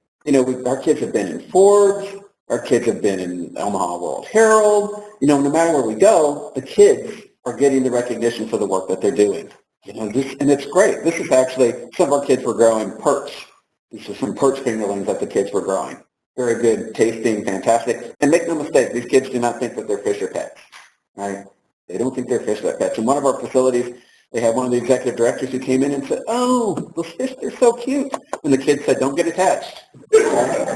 Our kids have been in Forbes. Our kids have been in Omaha World Herald. No matter where we go, the kids are getting the recognition for the work that they're doing. And it's great. This is actually, some of our kids were growing perch. These are some perch fingerlings that the kids were growing. Very good, tasting, fantastic. And make no mistake, these kids do not think that they're fish or pets, right? They don't think they're fish or pets. In one of our facilities, they had one of the executive directors who came in and said, oh, those fish, they're so cute. And the kids said, don't get attached. Right?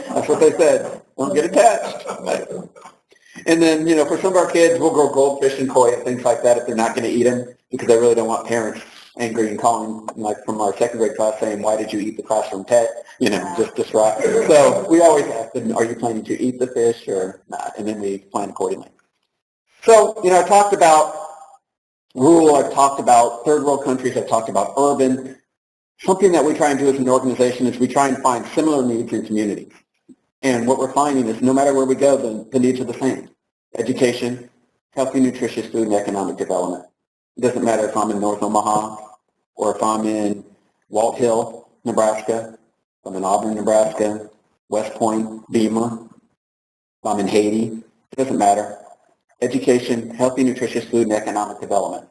That's what they said. Don't get attached. Right? And then, for some of our kids, we'll grow goldfish and koi and things like that if they're not going to eat them because they really don't want parents angry and calling, like from our second grade class saying, why did you eat the classroom pet? Just disrupt. So we always ask them, are you planning to eat the fish or not? And then we plan accordingly. So, I talked about rural, I've talked about third world countries, I've talked about urban. Something that we try and do as an organization is we try and find similar needs in communities. And what we're finding is no matter where we go, the needs are the same. Education, healthy, nutritious food, and economic development. It doesn't matter if I'm in North Omaha or if I'm in Walt Hill, Nebraska, if I'm in Auburn, Nebraska, West Point, Beamer, if I'm in Haiti, it doesn't matter. Education, healthy, nutritious food, and economic development.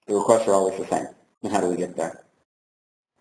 The requests are always the same. And how do we get there?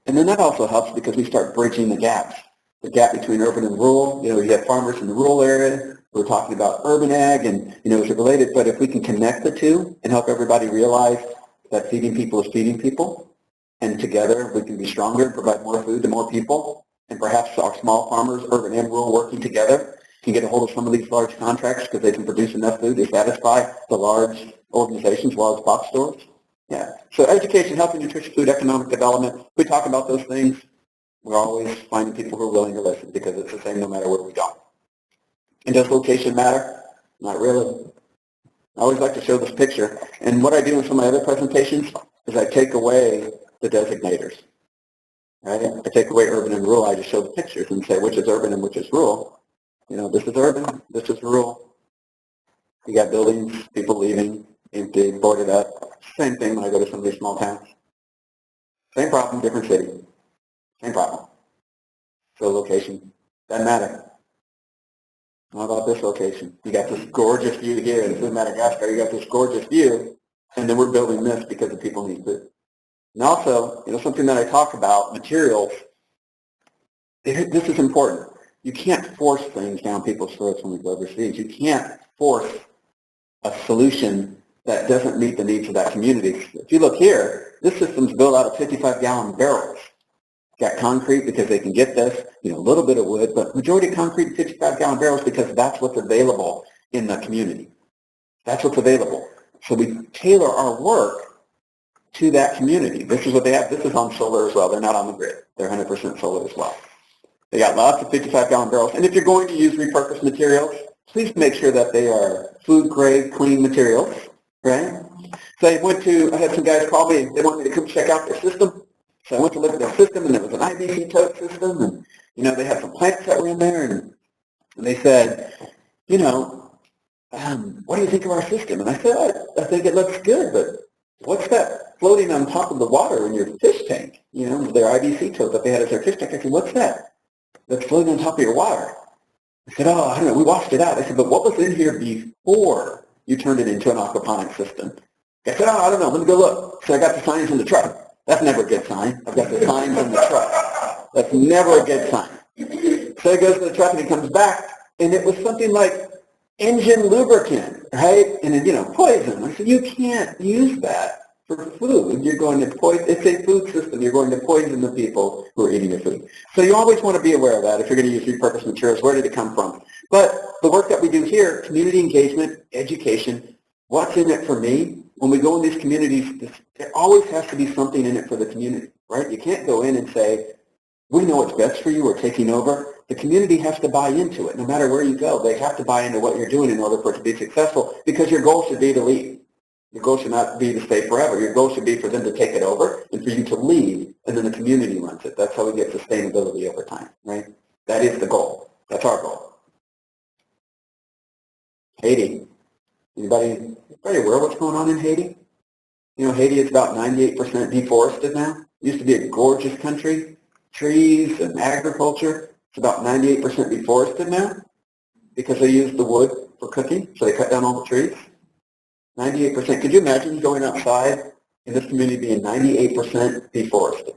And then that also helps because we start bridging the gap between urban and rural. You have farmers in the rural area. We're talking about urban ag and, is it related? But if we can connect the two and help everybody realize that feeding people is feeding people, and together we can be stronger and provide more food to more people, and perhaps our small farmers, urban and rural, working together can get a hold of some of these large contracts because they can produce enough food to satisfy the large organizations, large box stores. Yeah. So education, healthy nutrition, food, economic development, we talk about those things. We're always finding people who are willing to listen because it's the same no matter where we go. And does location matter? Not really. I always like to show this picture. And what I do in some of my other presentations is I take away the designators. Right? I take away urban and rural. I just show the pictures and say which is urban and which is rural. This is urban, this is rural. You got buildings, people leaving, empty, boarded up. Same thing when I go to some of these small towns. Same problem, different city. Same problem. So location, doesn't matter. How about this location? You got this gorgeous view here in Madagascar. You got this gorgeous view, and then we're building this because the people need food. And also, something that I talk about, materials, this is important. You can't force things down people's throats when we go overseas. You can't force a solution that doesn't meet the needs of that community. If you look here, this system's built out of 55-gallon barrels. Got concrete because they can get this, a little bit of wood, but majority of concrete, 55-gallon barrels because that's what's available in the community. That's what's available. So we tailor our work to that community. This is what they have. This is on solar as well. They're not on the grid. They're 100% solar as well. They got lots of 55-gallon barrels. And if you're going to use repurposed materials, please make sure that they are food-grade, clean materials, right? So I had some guys call me. They wanted me to come check out their system. So I went to look at their system, and there was an IBC tote system, and, they had some plants that were in there, and they said, what do you think of our system? And I said, I think it looks good, but what's that floating on top of the water in your fish tank? Their IBC tote that they had as their fish tank. I said, what's that? That's floating on top of your water. I said, I don't know, we washed it out. I said, but what was in here before you turned it into an aquaponics system? I said, I don't know, let me go look. So I got the signs in the truck. That's never a good sign. I've got the signs in the truck. That's never a good sign. So he goes to the truck and he comes back, and it was something like engine lubricant, right? And then, poison. I said, you can't use that for food. You're going to poison. It's a food system. You're going to poison the people who are eating your food. So you always want to be aware of that if you're going to use repurposed materials. Where did it come from? But the work that we do here, community engagement, education, what's in it for me? When we go in these communities, there always has to be something in it for the community, right? You can't go in and say, we know what's best for you, we're taking over. The community has to buy into it. No matter where you go, they have to buy into what you're doing in order for it to be successful, because your goal should be to leave. Your goal should not be to stay forever. Your goal should be for them to take it over and for you to leave, and then the community runs it. That's how we get sustainability over time, right? That is the goal. That's our goal. Haiti. Anybody aware of what's going on in Haiti? Haiti is about 98% deforested now. It used to be a gorgeous country, trees and agriculture. It's about 98% deforested now because they use the wood for cooking, so they cut down all the trees. 98%. Could you imagine going outside in this community being 98% deforested?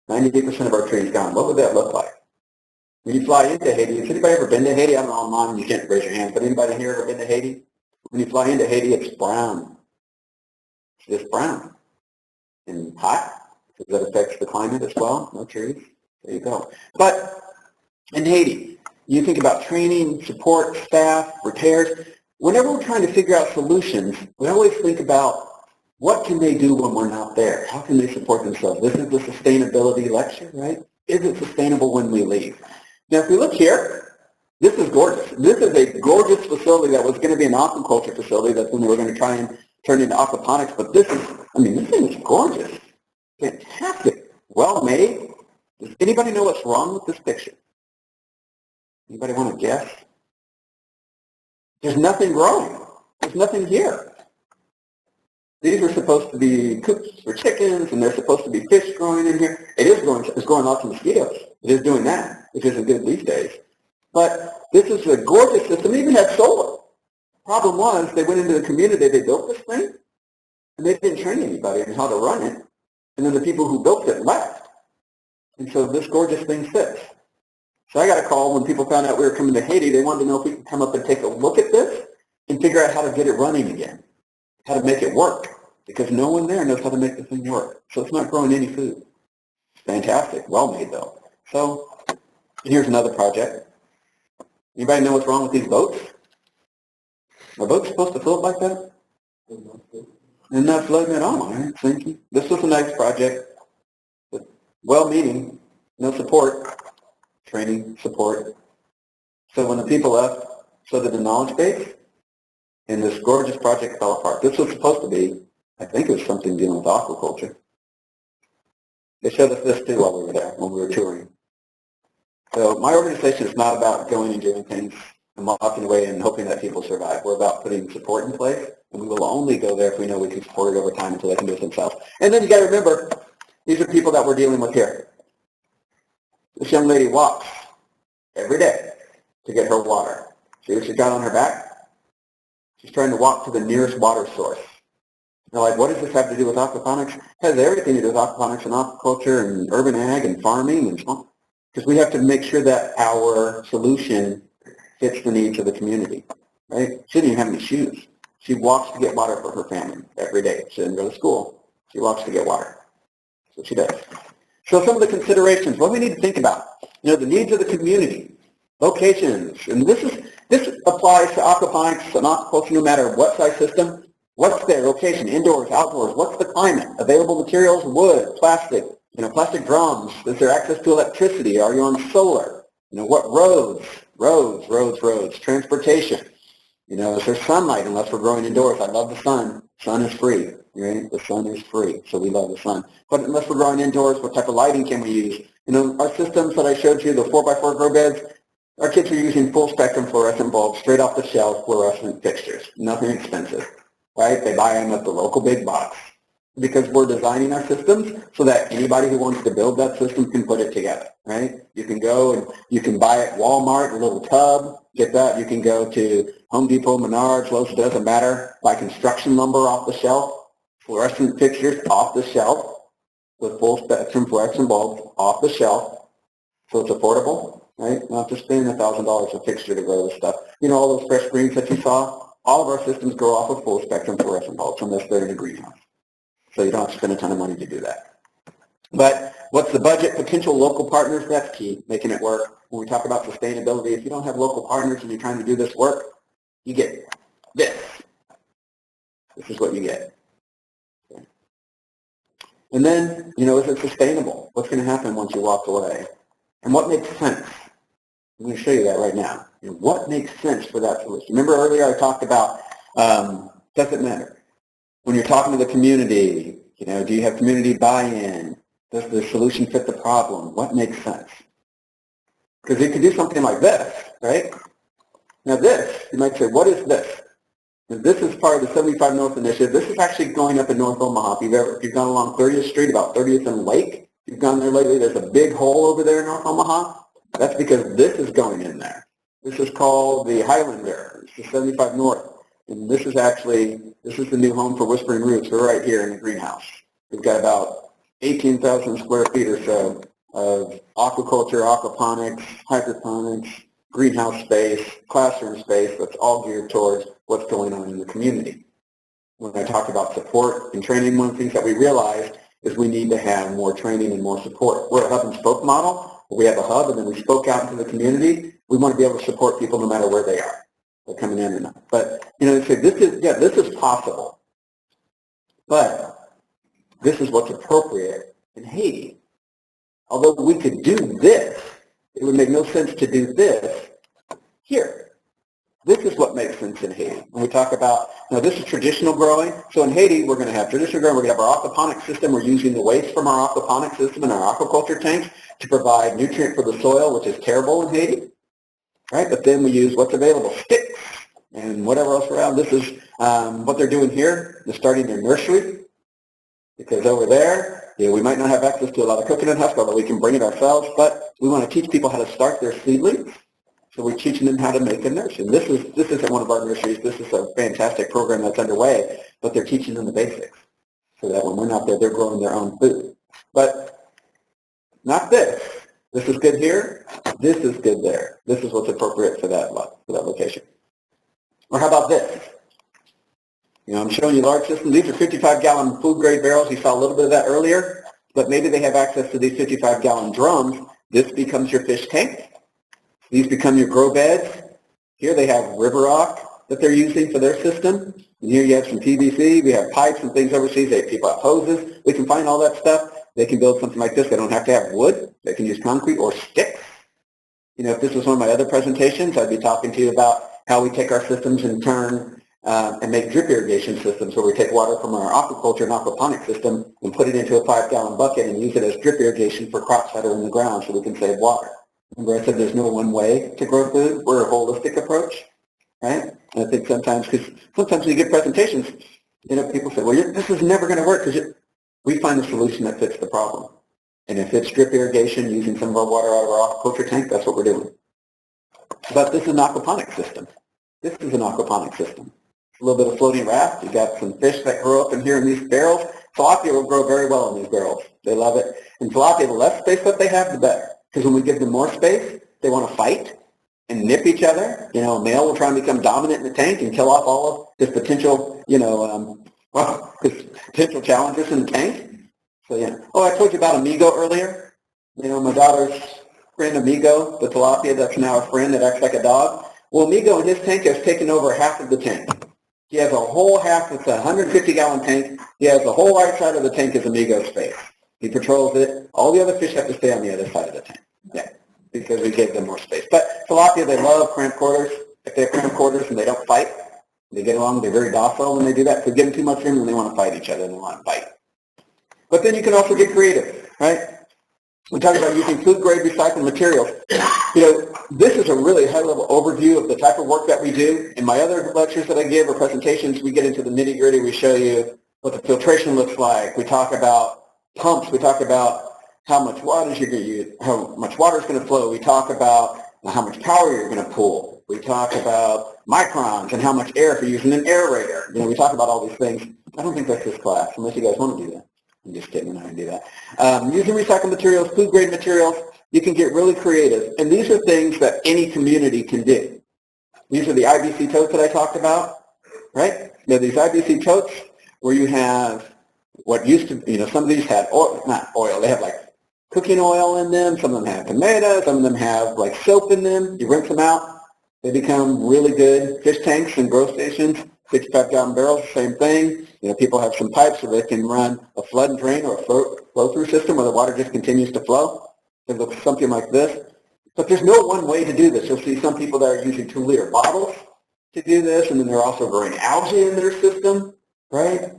98% of our trees gone. What would that look like? When you fly into Haiti, has anybody ever been to Haiti? I don't know, online, you can't raise your hand, but anybody here ever been to Haiti? When you fly into Haiti, it's brown. It's just brown and hot. So that affects the climate as well. No trees. There you go. But in Haiti, you think about training, support, staff, repairs. Whenever we're trying to figure out solutions, we always think about what can they do when we're not there? How can they support themselves? This is the sustainability lecture, right? Is it sustainable when we leave? Now, if we look here, this is gorgeous. This is a gorgeous facility that was going to be an aquaculture facility. That's when they were going to try and turn into aquaponics. But this thing is gorgeous. Fantastic. Well made. Does anybody know what's wrong with this picture? Anybody want to guess? There's nothing growing. There's nothing here. These are supposed to be coops for chickens, and there's supposed to be fish growing in here. It's growing lots of mosquitoes. It is doing that, which isn't good these days. But this is a gorgeous system. It even had solar. Problem was, they went into the community, they built this thing, and they didn't train anybody on how to run it. And then the people who built it left. And so this gorgeous thing sits. So I got a call when people found out we were coming to Haiti. They wanted to know if we could come up and take a look at this and figure out how to get it running again, how to make it work, because no one there knows how to make the thing work. So it's not growing any food. Fantastic. Well made, though. So here's another project. Anybody know what's wrong with these boats? Are boats supposed to float like that? They're not floating at all, right? Thank you. This was a nice project, but well-meaning, no support, training, support. So when the people left, so did the knowledge base, and this gorgeous project fell apart. This was supposed to be, I think it was something dealing with aquaculture. They showed us this too while we were there, when we were touring. So my organization is not about going and doing things and walking away and hoping that people survive. We're about putting support in place, and we will only go there if we know we can support it over time until they can do it themselves. And then you got to remember, these are people that we're dealing with here. This young lady walks every day to get her water. See what she's got on her back? She's trying to walk to the nearest water source. Now, like, what does this have to do with aquaponics? It has everything to do with aquaponics and aquaculture and urban ag and farming and so on. Because we have to make sure that our solution fits the needs of the community, right? She didn't even have any shoes. She walks to get water for her family every day. She didn't go to school. She walks to get water. That's what she does. So some of the considerations, what we need to think about, the needs of the community, locations, and this applies to aquaponics and aquaculture no matter what size system. What's their location, indoors, outdoors? What's the climate? Available materials, wood, plastic, plastic drums. Is there access to electricity? Are you on solar? What roads, transportation. Is there sunlight unless we're growing indoors? I love the sun. Sun is free, right? The sun is free, so we love the sun. But unless we're growing indoors, what type of lighting can we use? Our systems that I showed you, the 4x4 grow beds, our kids are using full spectrum fluorescent bulbs, straight off the shelf fluorescent fixtures. Nothing expensive, right? They buy them at the local big box. Because we're designing our systems so that anybody who wants to build that system can put it together, right? You can go and you can buy at Walmart a little tub, get that. You can go to Home Depot, Menards, Lowe's, it doesn't matter. Buy construction lumber off the shelf, fluorescent fixtures off the shelf with full spectrum fluorescent bulbs off the shelf, so it's affordable, right? Not just paying $1,000 a fixture to grow this stuff. All those fresh greens that you saw, all of our systems grow off of full spectrum fluorescent bulbs unless they're in a greenhouse. So you don't have to spend a ton of money to do that. But what's the budget? Potential local partners, that's key, making it work. When we talk about sustainability, if you don't have local partners and you're trying to do this work, you get this. This is what you get. Okay. And then, is it sustainable? What's going to happen once you walk away? And what makes sense? I'm going to show you that right now. What makes sense for that solution? Remember earlier I talked about, does it matter? When you're talking to the community, do you have community buy-in? Does the solution fit the problem? What makes sense? Because you could do something like this, right? Now this, you might say, what is this? And this is part of the 75 North Initiative. This is actually going up in North Omaha. If you've gone along 30th Street, about 30th and Lake, if you've gone there lately, there's a big hole over there in North Omaha. That's because this is going in there. This is called the Highlander. It's the 75 North. And this is the new home for Whispering Roots. We're right here in the greenhouse. We've got about 18,000 square feet or so of aquaculture, aquaponics, hydroponics, greenhouse space, classroom space that's all geared towards what's going on in the community. When I talk about support and training, one of the things that we realized is we need to have more training and more support. We're a hub and spoke model. We have a hub and then we spoke out into the community. We want to be able to support people no matter where they are. They're coming in or not. But, they say, this is possible. But this is what's appropriate in Haiti. Although we could do this, it would make no sense to do this here. This is what makes sense in Haiti. When we talk about, this is traditional growing. So in Haiti, we're going to have traditional growing. We're going to have our aquaponics system. We're using the waste from our aquaponics system and our aquaculture tanks to provide nutrient for the soil, which is terrible in Haiti. Right? But then we use what's available, sticks and whatever else around. This is what they're doing here. They're starting their nursery because over there, we might not have access to a lot of coconut husk, although we can bring it ourselves, but we want to teach people how to start their seedlings. So we're teaching them how to make a nursery. And this isn't one of our nurseries. This is a fantastic program that's underway, but they're teaching them the basics so that when we're not there, they're growing their own food. But Not this. This is good here. This is good there. This is what's appropriate for that location. Or how about this? I'm showing you large systems. These are 55-gallon food-grade barrels. You saw a little bit of that earlier. But maybe they have access to these 55-gallon drums. This becomes your fish tank. These become your grow beds. Here they have river rock that they're using for their system. And here you have some PVC. We have pipes and things overseas. People have hoses. We can find all that stuff. They can build something like this. They don't have to have wood. They can use concrete or sticks. If this was one of my other presentations, I'd be talking to you about how we take our systems and turn and make drip irrigation systems where we take water from our aquaculture and aquaponics system and put it into a 5-gallon bucket and use it as drip irrigation for crops that are in the ground so we can save water. Remember I said there's no one way to grow food. We're a holistic approach, right? And I think sometimes when you get presentations, people say, well, this is never going to work because we find a solution that fits the problem. And if it's drip irrigation using some of our water out of our aquaculture tank, that's what we're doing. But this is an aquaponics system. This is an aquaponics system. A little bit of floating raft. You've got some fish that grow up in here in these barrels. Tilapia will grow very well in these barrels. They love it. And tilapia, the less space that they have, the better. Because when we give them more space, they want to fight and nip each other. A male will try and become dominant in the tank and kill off all of his potential, his potential challengers in the tank. So, yeah. Oh, I told you about Amigo earlier. My daughter's friend Amigo, the tilapia that's now a friend that acts like a dog. Well, Amigo in his tank has taken over half of the tank. He has a whole half, it's a 150-gallon tank. He has the whole right side of the tank is Amigo's space. He patrols it. All the other fish have to stay on the other side of the tank. Yeah, because we gave them more space. But tilapia, they love cramped quarters. If they have cramped quarters and they don't fight, they get along, they're very docile when they do that. If we give them too much room, then they want to fight each other and they want to fight. But then you can also get creative, right? We talk about using food-grade recycled materials. This is a really high-level overview of the type of work that we do. In my other lectures that I give or presentations, we get into the nitty-gritty. We show you what the filtration looks like. We talk about pumps. We talk about how much water you're going to use, how much water is going to flow. We talk about how much power you're going to pull. We talk about microns and how much air if you're using an aerator. We talk about all these things. I don't think that's this class, unless you guys want to do that. I'm just kidding, I can do that. Using recycled materials, food-grade materials, you can get really creative. And these are things that any community can do. These are the IBC totes that I talked about, right? These IBC totes where you have what used to, some of these had oil, not oil, they have like cooking oil in them. Some of them have tomatoes. Some of them have like soap in them. You rinse them out. They become really good fish tanks and grow stations. 55-gallon barrels, same thing. People have some pipes so they can run a flood and drain or a flow-through system where the water just continues to flow. It looks something like this. But there's no one way to do this. You'll see some people that are using 2-liter bottles to do this, and then they're also growing algae in their system, right?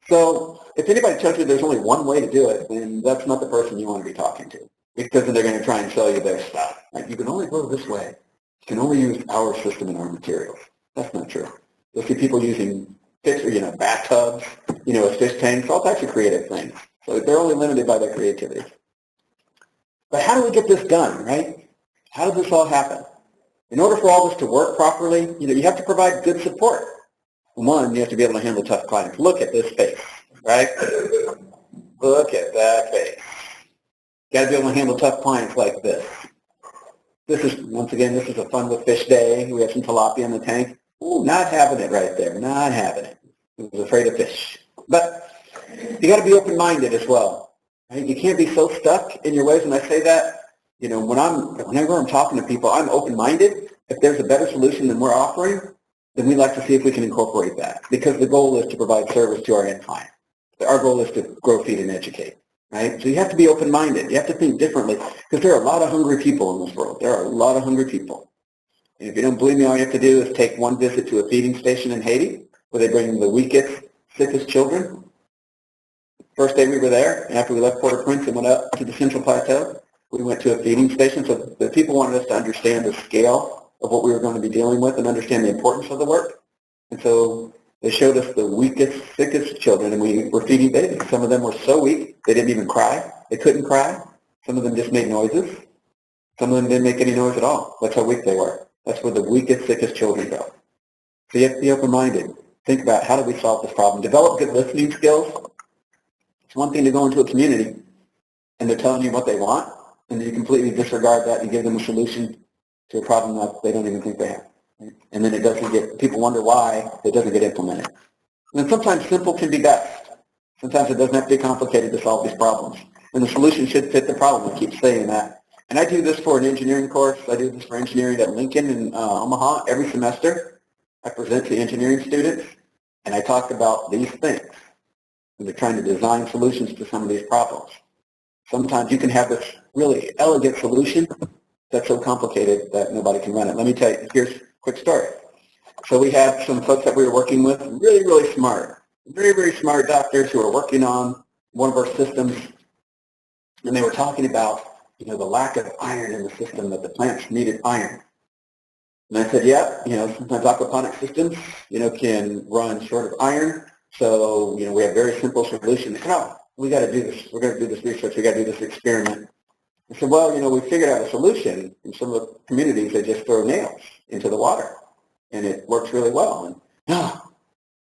So if anybody tells you there's only one way to do it, then that's not the person you want to be talking to, because then they're going to try and sell you their stuff. Like, you can only grow this way. You can only use our system and our materials. That's not true. You'll see people using fish, bathtubs, as fish tanks, all types of creative things. So they're only limited by their creativity. But how do we get this done, right? How does this all happen? In order for all this to work properly, you have to provide good support. One, you have to be able to handle tough clients. Look at this face, right? Look at that face. Got to be able to handle tough clients like this. This is, once again, this is a fun with fish day. We have some tilapia in the tank. Ooh, not having it right there. Not having it. He was afraid of fish. But you got to be open-minded as well. Right? You can't be so stuck in your ways. When I say that, whenever I'm talking to people, I'm open-minded. If there's a better solution than we're offering, then we like to see if we can incorporate that, because the goal is to provide service to our end client. Our goal is to grow, feed, and educate. Right? So you have to be open-minded. You have to think differently, because there are a lot of hungry people in this world. There are a lot of hungry people. And if you don't believe me, all you have to do is take one visit to a feeding station in Haiti, where they bring the weakest, sickest children. First day we were there, and after we left Port-au-Prince and went up to the Central Plateau, we went to a feeding station. So the people wanted us to understand the scale of what we were going to be dealing with and understand the importance of the work. And so they showed us the weakest, sickest children, and we were feeding babies. Some of them were so weak, they didn't even cry. They couldn't cry. Some of them just made noises. Some of them didn't make any noise at all. That's how weak they were. That's where the weakest, sickest children go. So you have to be open-minded. Think about, how do we solve this problem? Develop good listening skills. It's one thing to go into a community and they're telling you what they want, and you completely disregard that and give them a solution to a problem that they don't even think they have. Right? And then it doesn't get, people wonder why it doesn't get implemented. And then sometimes simple can be best. Sometimes it doesn't have to be complicated to solve these problems. And the solution should fit the problem. I keep saying that. And I do this for an engineering course. I do this for engineering at Lincoln in Omaha every semester. I present to engineering students, and I talk about these things. And they're trying to design solutions to some of these problems. Sometimes you can have this really elegant solution that's so complicated that nobody can run it. Let me tell you, here's a quick story. So we had some folks that we were working with, really, really smart, very, very smart doctors who were working on one of our systems, and they were talking about, the lack of iron in the system, that the plants needed iron. And I said, yeah, sometimes aquaponic systems, can run short of iron. So, we have very simple solutions. They said, oh, we got to do this. We're going to do this research. We got to do this experiment. I said, well, we figured out a solution. In some of the communities, they just throw nails into the water, and it works really well. And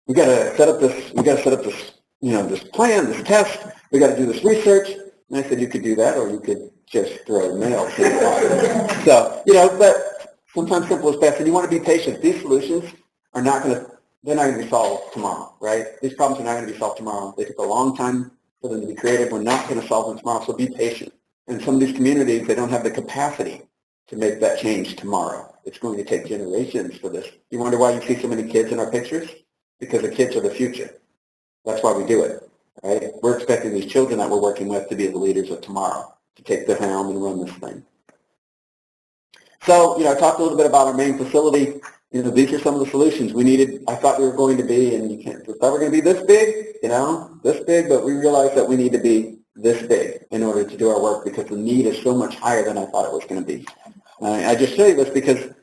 we got to set up this. We got to set up this. This plan, this test. We got to do this research. And I said, you could do that, or you could just throw nails in the water. So, but sometimes simple is best, and you want to be patient. These solutions are not going to. They're not going to be solved tomorrow, right? These problems are not going to be solved tomorrow. They took a long time for them to be created. We're not going to solve them tomorrow, so be patient. And some of these communities, they don't have the capacity to make that change tomorrow. It's going to take generations for this. You wonder why you see so many kids in our pictures? Because the kids are the future. That's why we do it, right? We're expecting these children that we're working with to be the leaders of tomorrow, to take the helm and run this thing. So, I talked a little bit about our main facility. These are some of the solutions we needed. I thought we were going to be, and we thought we were going to be this big, this big, but we realized that we need to be this big in order to do our work because the need is so much higher than I thought it was going to be. I just show you this because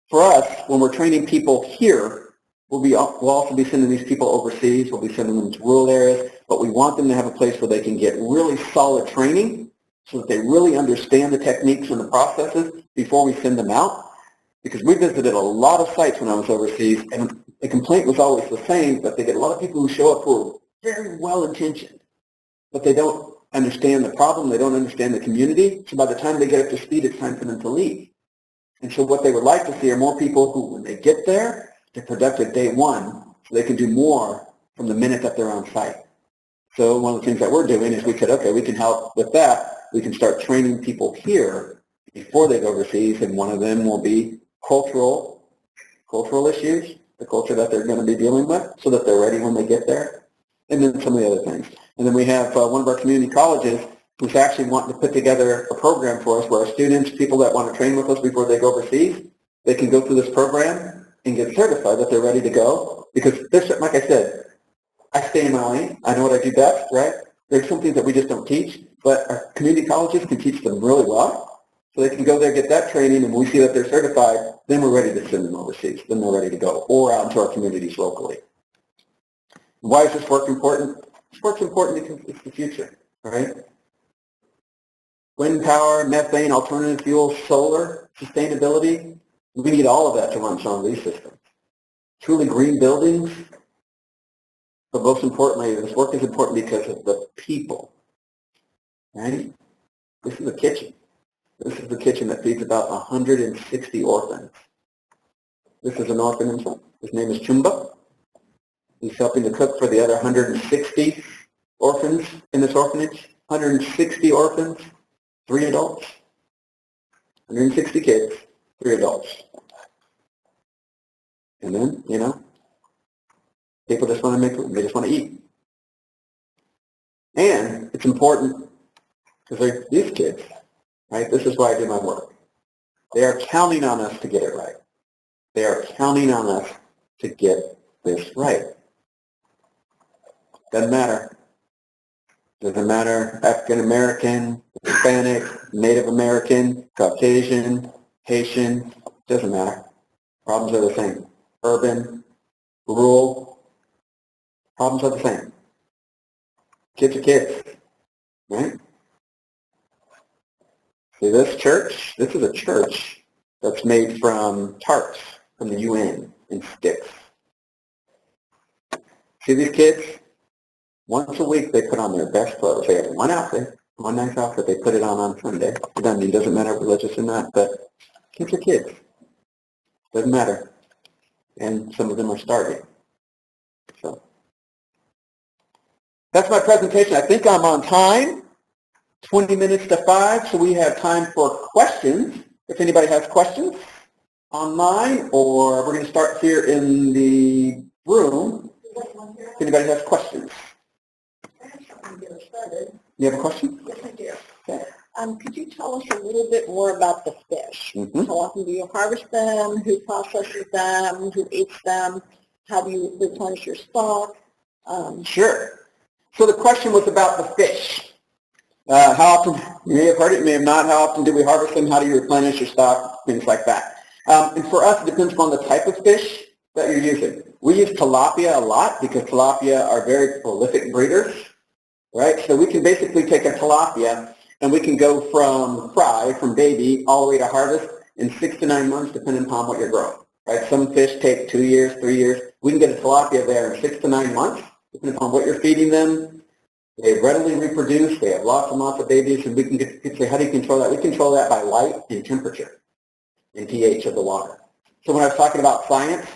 for us, when we're training people here, we'll also be sending these people overseas. We'll be sending them to rural areas, but we want them to have a place where they can get really solid training so that they really understand the techniques and the processes before we send them out. Because we visited a lot of sites when I was overseas, and the complaint was always the same, that they get a lot of people who show up who are very well-intentioned, but they don't understand the problem, they don't understand the community, so by the time they get up to speed, it's time for them to leave. And so what they would like to see are more people who, when they get there, they're productive day one, so they can do more from the minute that they're on site. So one of the things that we're doing is we said, okay, we can help with that. We can start training people here before they go overseas, and one of them will be cultural issues, the culture that they're going to be dealing with, so that they're ready when they get there, and then some of the other things. And then we have one of our community colleges who's actually wanting to put together a program for us where our students, people that want to train with us before they go overseas, they can go through this program and get certified that they're ready to go. Because there's, like I said, I stay in my lane. I know what I do best, right? There's some things that we just don't teach, but our community colleges can teach them really well. So they can go there, get that training, and when we see that they're certified, then we're ready to send them overseas. Then they're ready to go, or out into our communities locally. Why is this work important? This work's important because it's the future, right? Wind power, methane, alternative fuels, solar, sustainability. We need all of that to run some of these systems. Truly green buildings. But most importantly, this work is important because of the people, right? This is a kitchen. This is the kitchen that feeds about 160 orphans. This is an orphan. His name is Chumba. He's helping to cook for the other 160 orphans in this orphanage. 160 orphans, 3 adults. 160 kids, 3 adults. And then, people just want to make food. They just want to eat. And it's important because these kids, right? This is why I do my work. They are counting on us to get it right. They are counting on us to get this right. Doesn't matter. Doesn't matter African American, Hispanic, Native American, Caucasian, Haitian. Doesn't matter. Problems are the same. Urban, rural. Problems are the same. Kids are kids, right? See this church? This is a church that's made from tarps from the UN and sticks. See these kids? Once a week they put on their best clothes. They have one outfit. one nice outfit. They put it on Sunday. It doesn't matter if religious or not, but kids are kids. Doesn't matter. And some of them are starving. So that's my presentation. I think I'm on time. 20 minutes to 5, so we have time for questions. If anybody has questions online, or we're going to start here in the room. If anybody has questions. I have something to get us started. You have a question? Yes, I do. Okay. Could you tell us a little bit more about the fish? Mm-hmm. How often do you harvest them? Who processes them? Who eats them? How do you replenish your stock? Sure. So the question was about the fish. How often, you may have heard it, you may have not, how often do we harvest them? How do you replenish your stock? Things like that. And for us, it depends upon the type of fish that you're using. We use tilapia a lot because tilapia are very prolific breeders, right? So we can basically take a tilapia and we can go from fry, from baby, all the way to harvest in 6 to 9 months, depending upon what you're growing, right? Some fish take 2 years, 3 years. We can get a tilapia there in 6 to 9 months, depending upon what you're feeding them. They readily reproduce. They have lots and lots of babies, and we can say, how do you control that? We control that by light and temperature and pH of the water. So when I was talking about science,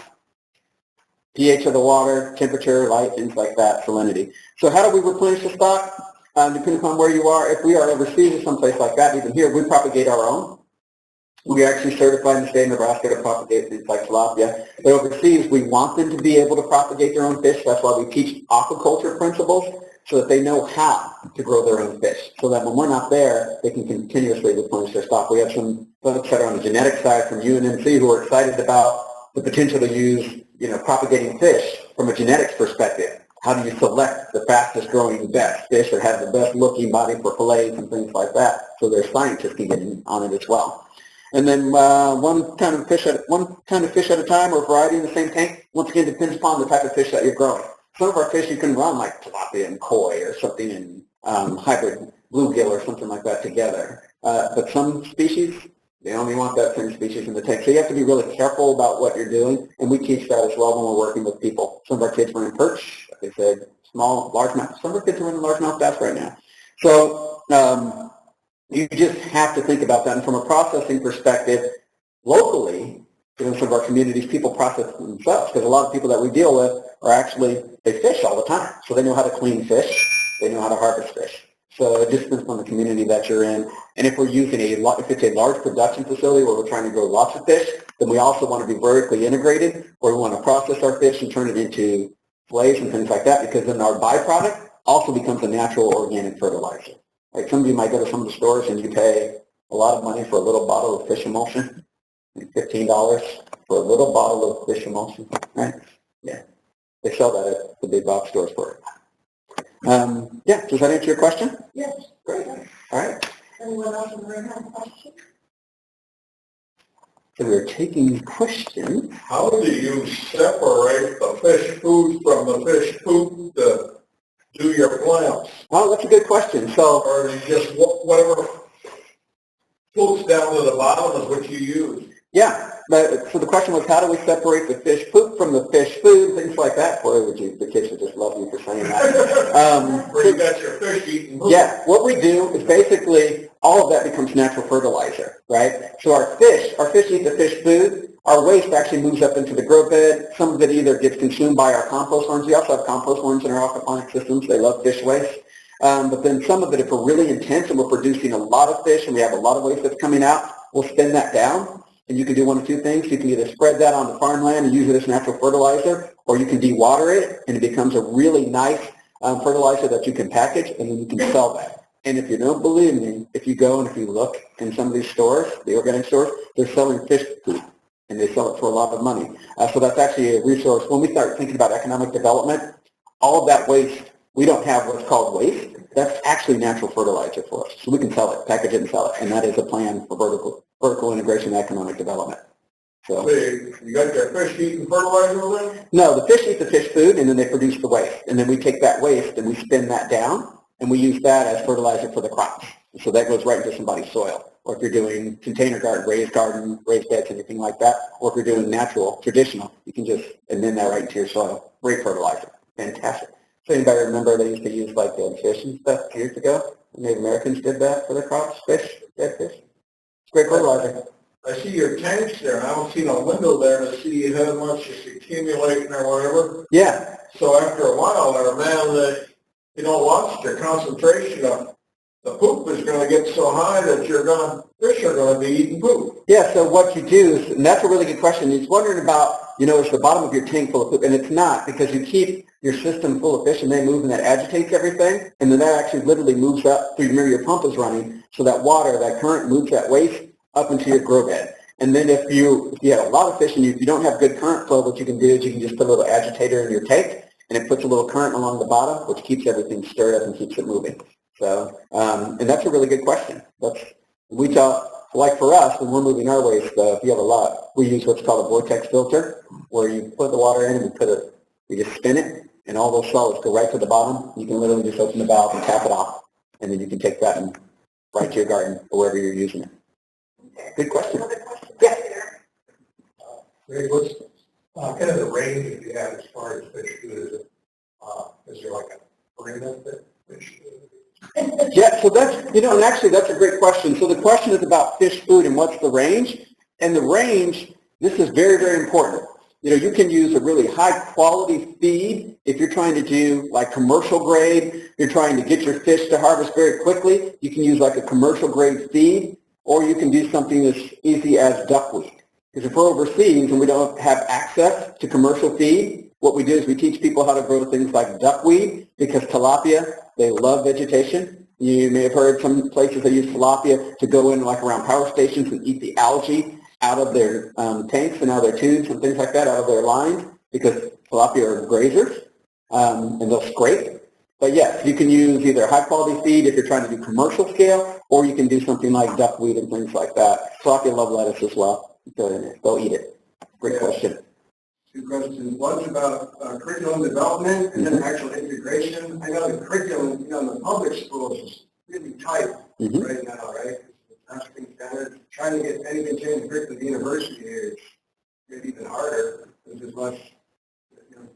pH of the water, temperature, light, things like that, salinity. So how do we replenish the stock? Depending upon where you are. If we are overseas or someplace like that, even here, we propagate our own. We are actually certified in the state of Nebraska to propagate things like tilapia. But overseas, we want them to be able to propagate their own fish. That's why we teach aquaculture principles, so that they know how to grow their own fish, so that when we're not there, they can continuously replenish their stock. We have some folks that are on the genetic side from UNMC who are excited about the potential to use, propagating fish from a genetics perspective. How do you select the fastest growing best fish that have the best looking body for fillets and things like that, so their scientists can get in on it as well. And then one kind of fish at a time, or variety in the same tank. Once again, depends upon the type of fish that you're growing. Some of our fish you can run like tilapia and koi or something in hybrid bluegill or something like that together. But some species, they only want that same species in the tank. So you have to be really careful about what you're doing, and we teach that as well when we're working with people. Some of our kids run perch, like they said, small, largemouth. Some of our kids are running largemouth bass right now. So you just have to think about that. And from a processing perspective, locally, in some of our communities, people process themselves, because a lot of people that we deal with are actually, they fish all the time. So they know how to clean fish. They know how to harvest fish. So it just depends on the community that you're in. And if we're using if it's a large production facility where we're trying to grow lots of fish, then we also want to be vertically integrated, where we want to process our fish and turn it into fillets and things like that, because then our byproduct also becomes a natural organic fertilizer. Like some of you might go to some of the stores and you pay a lot of money for a little bottle of fish emulsion. $15 for a little bottle of fish emulsion, right? Yeah, they sell that at the big box stores for it. Yeah, does that answer your question? Yes. Great. All right. Anyone else in the room have a question? So we're taking questions. How do you separate the fish food from the fish poop to do your plants? Oh, that's a good question. So, or is just whatever floats down to the bottom is what you use? Yeah, so the question was, how do we separate the fish poop from the fish food, things like that? Boy, the kids would just love you for saying that. Where you got your fish eating. Yeah, what we do is basically all of that becomes natural fertilizer, right? So our fish eat the fish food. Our waste actually moves up into the grow bed. Some of it either gets consumed by our compost worms. We also have compost worms in our aquaponic systems. They love fish waste. But then some of it, if we're really intense and we're producing a lot of fish and we have a lot of waste that's coming out, we'll spin that down. And you can do one of two things. You can either spread that on the farmland and use it as natural fertilizer, or you can dewater it and it becomes a really nice fertilizer that you can package, and then you can sell that. And if you don't believe me, if you go and if you look in some of these stores, the organic stores, they're selling fish food, and they sell it for a lot of money. So that's actually a resource. When we start thinking about economic development, all of that waste, we don't have what's called waste. That's actually natural fertilizer for us. So we can sell it, package it, and sell it. And that is a plan for vertical integration and economic development. So you got your fish eating fertilizer with them? No, the fish eat the fish food, and then they produce the waste. And then we take that waste and we spin that down, and we use that as fertilizer for the crops. So that goes right into somebody's soil. Or if you're doing container garden, raised beds, anything like that, or if you're doing natural, traditional, you can just amend that right into your soil. Great fertilizer. Fantastic. So anybody remember they used to use like dead fish and stuff years ago? Native Americans did that for their crops, dead fish. It's great fertilizer. I see your tanks there, and I don't see no window there to see how much is accumulating or whatever. Yeah. So after a while there, man, you don't watch the concentration of the poop is going to get so high that fish are going to be eating poop. Yeah, so what you do is, and that's a really good question, he's wondering about, is the bottom of your tank full of poop? And it's not, because you keep your system full of fish and they move and that agitates everything, and then that actually literally moves up through, remember your pump is running, so that water, that current moves that waste up into your grow bed. And then if you have a lot of fish and you don't have good current flow, what you can do is you can just put a little agitator in your tank, and it puts a little current along the bottom, which keeps everything stirred up and keeps it moving. So, and that's a really good question. We tell, like for us, when we're moving our waste, if you have a lot, we use what's called a vortex filter, where you put the water in and we just spin it, and all those solids go right to the bottom. You can literally just open the valve and tap it off, and then you can take that and right to your garden or wherever you're using it. Good question. Yeah. Greg, what's kind of the range that you have as far as fish food? Is there like a range that fish food? Yeah, so that's, and actually that's a great question. So the question is about fish food and what's the range. And the range, this is very, very important. You can use a really high quality feed if you're trying to do like commercial grade, you're trying to get your fish to harvest very quickly, you can use like a commercial grade feed, or you can do something as easy as duckweed. Because if we're overseas and we don't have access to commercial feed, what we do is we teach people how to grow things like duckweed, because tilapia, they love vegetation. You may have heard some places they use tilapia to go in like around power stations and eat the algae out of their tanks and out of their tubes and things like that, out of their lines, because tilapia are grazers, and they'll scrape. But yes, you can use either high quality feed if you're trying to do commercial scale, or you can do something like duckweed and things like that. Tilapia love lettuce as well. They'll eat it. Great question. Two questions. One's about curriculum development and then actual integration. I know the curriculum in the public schools is really tight right now, right? Asking standards. Trying to get anything changed quick at the university is maybe even harder. There's as much,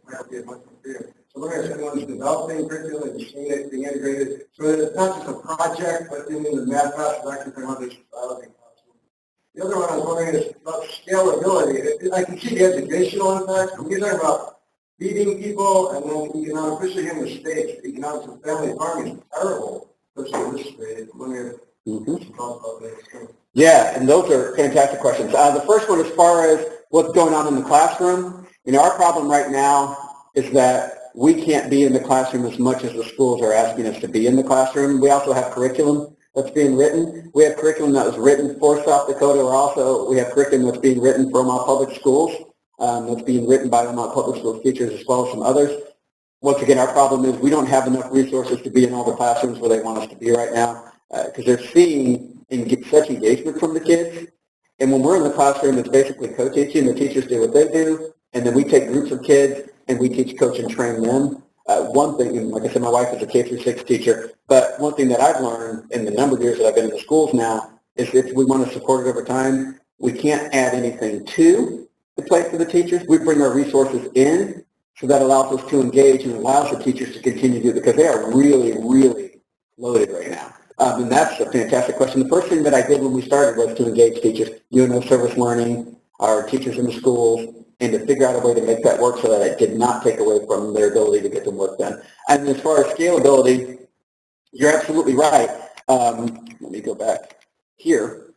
might be as much more freedom. So we're going to send one's developing curriculum and seeing it being integrated. So that it's not just a project, but in the math class, we're actually talking about this biology class. The other one I was wondering is about scalability. I can see the educational impacts, but we're talking about feeding people and then economic, especially in the States, economics of family farming is terrible, especially in this state. I'm wondering if you can talk about that. Yeah, and those are fantastic questions. The first one, as far as what's going on in the classroom, our problem right now is that we can't be in the classroom as much as the schools are asking us to be in the classroom. We also have curriculum that's being written. We have curriculum that was written for South Dakota. We have curriculum that's being written for Omaha Public Schools. That's being written by Omaha Public Schools teachers as well as some others. Once again, our problem is we don't have enough resources to be in all the classrooms where they want us to be right now, because they're seeing and get such engagement from the kids. And when we're in the classroom, it's basically co-teaching. The teachers do what they do, and then we take groups of kids and we teach, coach, and train them. One thing, and like I said, my wife is a K-6 teacher, but one thing that I've learned in the number of years that I've been in the schools now is if we want to support it over time, we can't add anything to the plate for the teachers. We bring our resources in, so that allows us to engage and allows the teachers to continue to do it, because they are really, really loaded right now. And that's a fantastic question. The first thing that I did when we started was to engage teachers, service learning, our teachers in the schools, and to figure out a way to make that work so that it did not take away from their ability to get the work done. And as far as scalability, you're absolutely right. Let me go back here.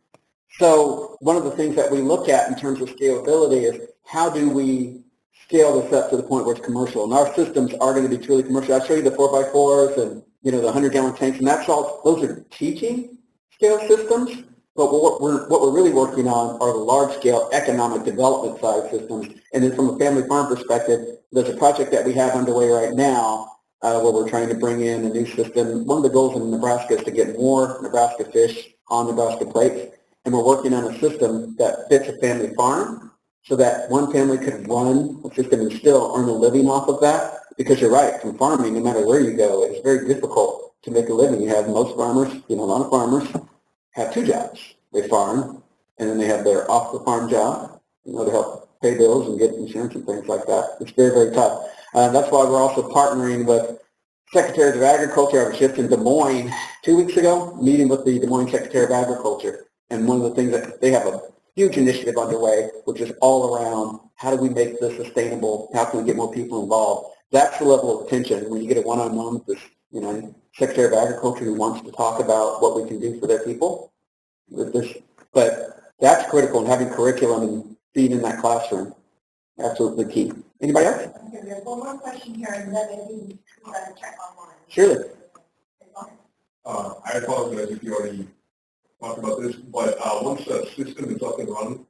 So one of the things that we look at in terms of scalability is how do we scale this up to the point where it's commercial. And our systems are going to be truly commercial. I'll show you the 4x4s and the 100-gallon tanks, and that's all. Those are teaching scale systems. But what we're really working on are the large-scale economic development side systems. And then from a family farm perspective, there's a project that we have underway right now where we're trying to bring in a new system. One of the goals in Nebraska is to get more Nebraska fish on Nebraska plates. And we're working on a system that fits a family farm so that one family could run a system and still earn a living off of that. Because you're right, from farming, no matter where you go, it's very difficult to make a living. You have most farmers, a lot of farmers have two jobs. They farm, and then they have their off-the-farm job, to help pay bills and get insurance and things like that. It's very, very tough. That's why we're also partnering with secretaries of agriculture. I was just in Des Moines 2 weeks ago, meeting with the Des Moines Secretary of Agriculture. And one of the things that they have a huge initiative underway, which is all around how do we make this sustainable? How can we get more people involved? That's the level of attention when you get a one-on-one with this, Secretary of Agriculture who wants to talk about what we can do for their people. But that's critical, and having curriculum and being in that classroom, absolutely key. Anybody else? Okay, we have one more question here, and then maybe we got to check online. Surely. I apologize if you already talked about this, but once the system is up and running,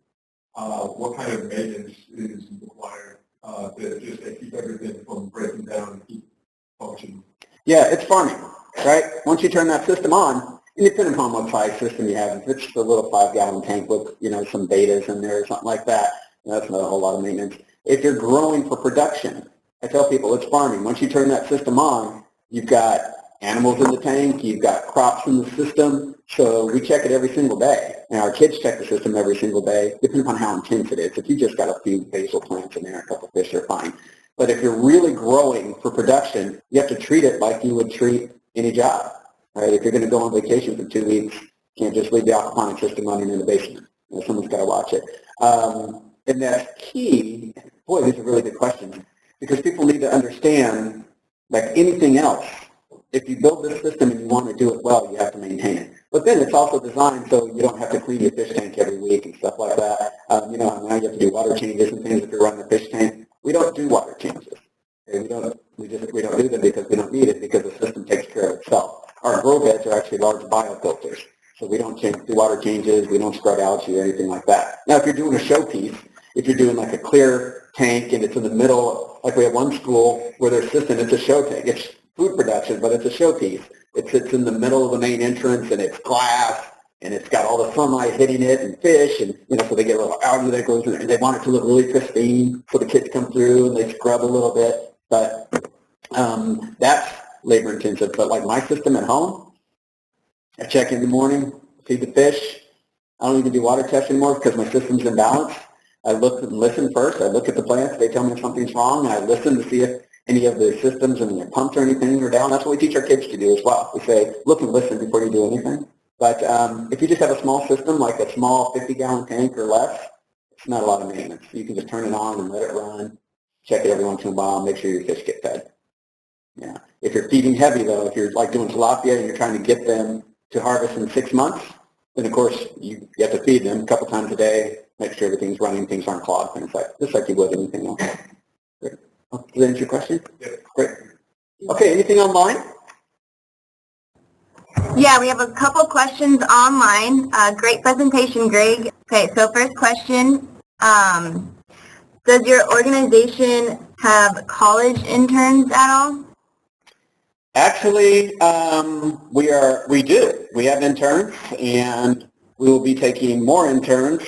what kind of maintenance is required to just keep everything from breaking down and keep functioning? Yeah, it's farming, right? Once you turn that system on, and depending upon what size system you have, if it's a little 5-gallon tank with, some betas in there or something like that, that's not a whole lot of maintenance. If you're growing for production, I tell people it's farming. Once you turn that system on, you've got animals in the tank, you've got crops in the system, so we check it every single day. And our kids check the system every single day, depending upon how intense it is. If you just got a few basil plants in there, a couple of fish are fine. But if you're really growing for production, you have to treat it like you would treat any job, right? If you're going to go on vacation for 2 weeks, you can't just leave the aquaponics system running in the basement. Someone's got to watch it. And that's key. Boy, these are really good questions, because people need to understand, like anything else, if you build this system and you want to do it well, you have to maintain it. But then it's also designed so you don't have to clean your fish tank every week and stuff like that. Now you have to do water changes and things if you're running a fish tank. We don't do water changes. Okay? We don't do them because we don't need it, because the system takes care of itself. Our grow beds are actually large biofilters, so we don't do water changes, we don't scrub algae or anything like that. Now, if you're doing a showpiece, if you're doing like a clear tank and it's in the middle, like we have one school where their system, it's a show tank. It's food production, but it's a showpiece. It sits in the middle of the main entrance, and it's glass, and it's got all the sunlight hitting it and fish, and so they get a little algae that goes in there, and they want it to look really pristine, so the kids come through and they scrub a little bit. But that's labor intensive. But like my system at home, I check in the morning, feed the fish. I don't even do water tests anymore because my system's in balance. I look and listen first. I look at the plants. They tell me if something's wrong, and I listen to see if any of the systems and their pumps or anything are down. That's what we teach our kids to do as well. We say, look and listen before you do anything. But if you just have a small system, like a small 50-gallon tank or less, it's not a lot of maintenance. You can just turn it on and let it run, check it every once in a while, make sure your fish get fed. Yeah. If you're feeding heavy, though, if you're like doing tilapia and you're trying to get them to harvest in 6 months, then, of course, you have to feed them a couple times a day, make sure everything's running, things aren't clogged, things like just like you would anything else. Great. Does that answer your question? Yeah. Great. Okay, anything online? Yeah, we have a couple questions online. Great presentation, Greg. Okay, so first question, does your organization have college interns at all? Actually, we do. We have interns, and we will be taking more interns.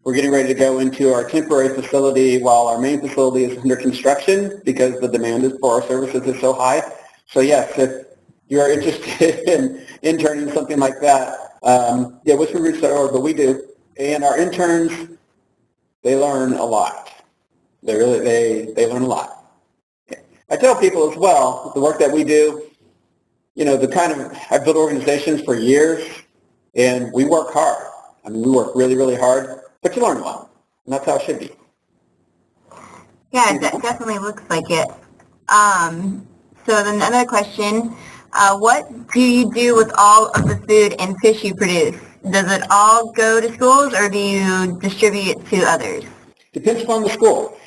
We're getting ready to go into our temporary facility while our main facility is under construction because the demand for our services is so high. So yes, if you're interested in interning something like that, whisperingroots.org, but we do. And our interns, they learn a lot. They learn a lot. I tell people as well, the work that we do, I've built organizations for years, and we work hard. I mean, we work really, really hard, but you learn a lot, and that's how it should be. Yeah, it definitely looks like it. So then another question, what do you do with all of the food and fish you produce? Does it all go to schools, or do you distribute it to others? Depends upon the school.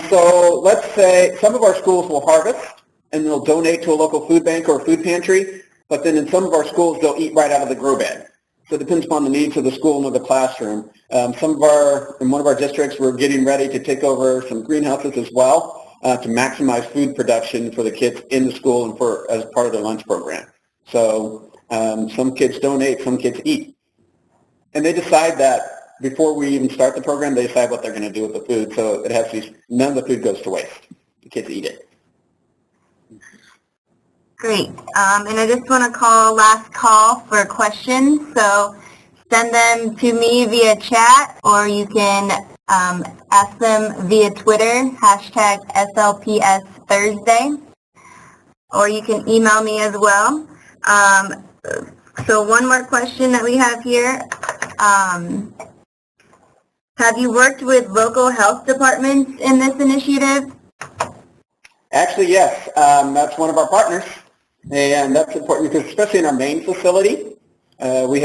So let's say some of our schools will harvest, and they'll donate to a local food bank or a food pantry, but then in some of our schools, they'll eat right out of the grow bed. So it depends upon the needs of the school and of the classroom. In one of our districts, we're getting ready to take over some greenhouses as well to maximize food production for the kids in the school and as part of their lunch program. So some kids donate, some kids eat. And they decide that before we even start the program, they decide what they're going to do with the food. So none of the food goes to waste. The kids eat it. Great. And I just want to last call for questions. So send them to me via chat, or you can ask them via Twitter, #SLPS Thursday. or you can email me as well. So one more question that we have here. Have you worked with local health departments in this initiative? Actually, yes. That's one of our partners, and that's important because especially in our main facility, we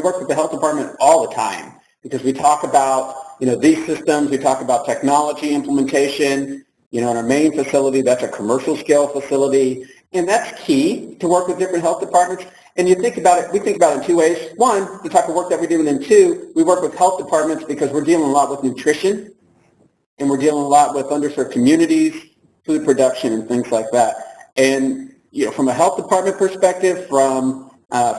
work with the health department all the time because we talk about these systems. We talk about technology implementation. In our main facility, that's a commercial scale facility, and that's key to work with different health departments. And we think about it in two ways. One, the type of work that we do, and then two, we work with health departments because we're dealing a lot with nutrition, and we're dealing a lot with underserved communities, food production, and things like that. And from a health department perspective, from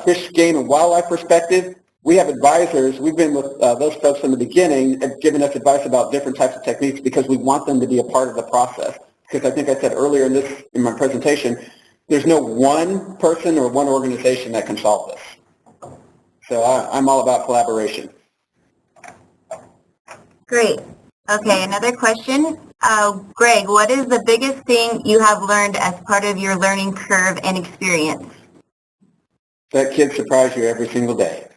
fish, game, and wildlife perspective, we have advisors. We've been with those folks from the beginning and giving us advice about different types of techniques because we want them to be a part of the process. Because I think I said earlier in my presentation, there's no one person or one organization that can solve this. So I'm all about collaboration. Great. Okay, another question. Greg, what is the biggest thing you have learned as part of your learning curve and experience? That kids surprise you every single day.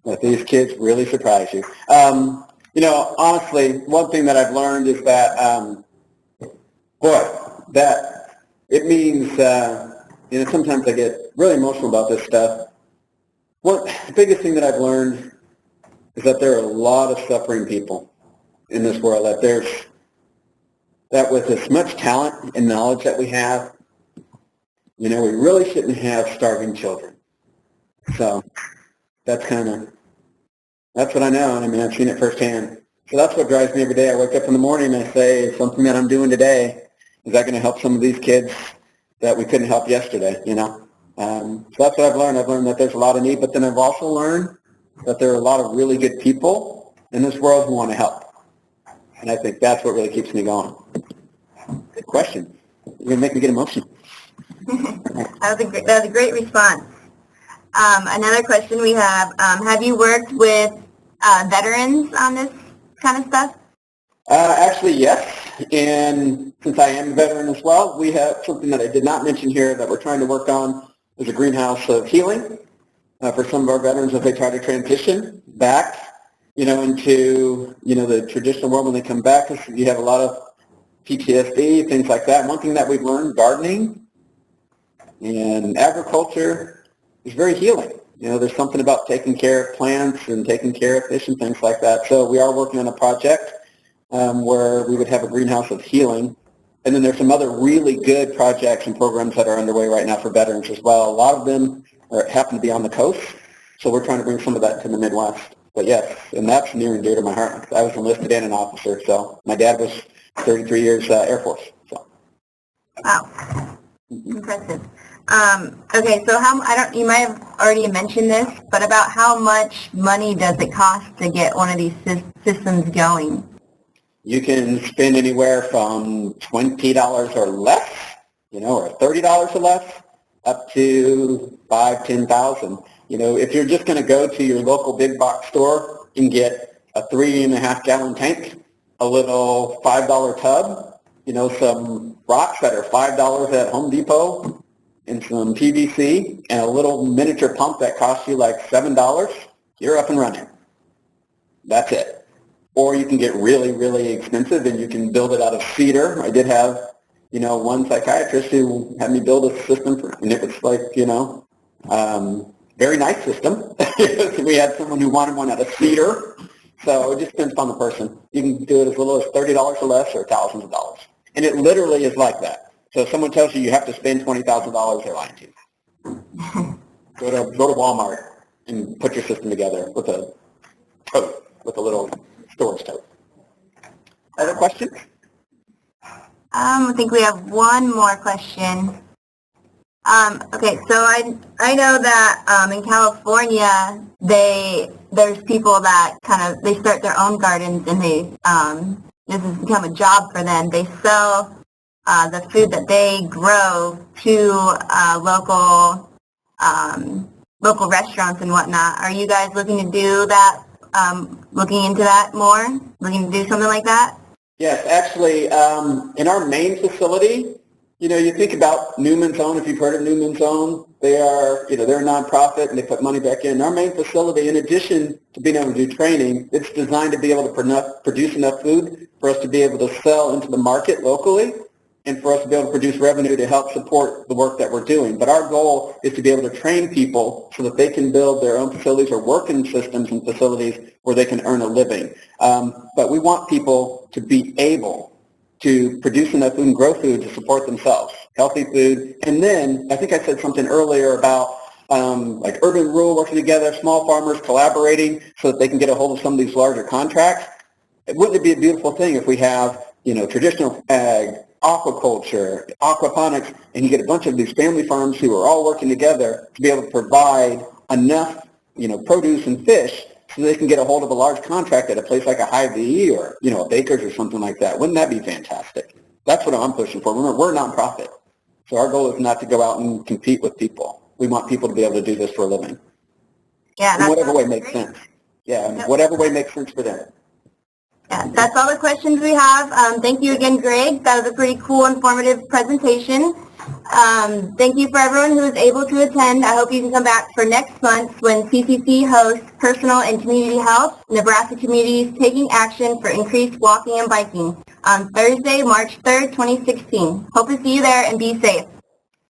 That these kids really surprise you. Honestly, one thing that I've learned is that, that it means, sometimes I get really emotional about this stuff. The biggest thing that I've learned is that there are a lot of suffering people in this world, that with as much talent and knowledge that we have, we really shouldn't have starving children. So that's what I know, and I've seen it firsthand. So that's what drives me every day. I wake up in the morning and I say, something that I'm doing today, is that going to help some of these kids that we couldn't help yesterday, So that's what I've learned. I've learned that there's a lot of need, but then I've also learned that there are a lot of really good people in this world who want to help. And I think that's what really keeps me going. Good question. You're going to make me get emotional. That was a great response. Another question we have you worked with veterans on this kind of stuff? Actually, yes. And since I am a veteran as well, we have something that I did not mention here that we're trying to work on is a greenhouse of healing for some of our veterans as they try to transition back, into, the traditional world when they come back. Because you have a lot of PTSD, things like that. One thing that we've learned, gardening and agriculture is very healing. There's something about taking care of plants and taking care of fish and things like that. So we are working on a project where we would have a greenhouse of healing. And then there's some other really good projects and programs that are underway right now for veterans as well. A lot of them happen to be on the coast. So we're trying to bring some of that to the Midwest. But yes, and that's near and dear to my heart. I was enlisted and an officer. So my dad was 33 years Air Force. So. Wow. Impressive. Okay, so you might have already mentioned this, but about how much money does it cost to get one of these systems going? You can spend anywhere from $20 or less, or $30 or less, up to $5,000, $10,000. If you're just going to go to your local big box store and get a 3.5-gallon tank, a little $5 tub, some rocks that are $5 at Home Depot, and some PVC, and a little miniature pump that costs you like $7, you're up and running. That's it. Or you can get really, really expensive and you can build it out of cedar. I did have, one psychiatrist who had me build a system and it was like, very nice system. We had someone who wanted one out of cedar. So it just depends on the person. You can do it as little as $30 or less or thousands of dollars. And it literally is like that. So if someone tells you have to spend $20,000, they're lying to you. Go to Walmart and put your system together with a tote, with a little storage tote. Other questions? I think we have one more question. Okay, so I know that in California there's people that they start their own gardens and this has become a job for them. They sell the food that they grow to local restaurants and whatnot. Are you guys looking to do that? Looking into that more? Looking to do something like that? Yes, actually, in our main facility, You think about Newman's Own, if you've heard of Newman's Own, they are, they're a nonprofit and they put money back in. Our main facility, in addition to being able to do training, it's designed to be able to produce enough food for us to be able to sell into the market locally and for us to be able to produce revenue to help support the work that we're doing. But our goal is to be able to train people so that they can build their own facilities or work in systems and facilities where they can earn a living. But we want people to be able to produce enough food and grow food to support themselves, healthy food. And then I think I said something earlier about like urban and rural working together, small farmers collaborating so that they can get a hold of some of these larger contracts. Wouldn't it be a beautiful thing if we have, traditional ag, aquaculture, aquaponics, and you get a bunch of these family farms who are all working together to be able to provide enough, produce and fish so they can get a hold of a large contract at a place like a Hy-Vee or, a Baker's or something like that. Wouldn't that be fantastic? That's what I'm pushing for. Remember, we're a nonprofit. So our goal is not to go out and compete with people. We want people to be able to do this for a living. Yeah, in whatever way makes sense. Yeah, in whatever way makes sense for them. Yeah, that's all the questions we have. Thank you again, Greg. That was a pretty cool, informative presentation. Thank you for everyone who was able to attend. I hope you can come back for next month when CCC hosts Personal and Community Health, Nebraska Communities Taking Action for Increased Walking and Biking on Thursday, March 3rd, 2016. Hope to see you there and be safe.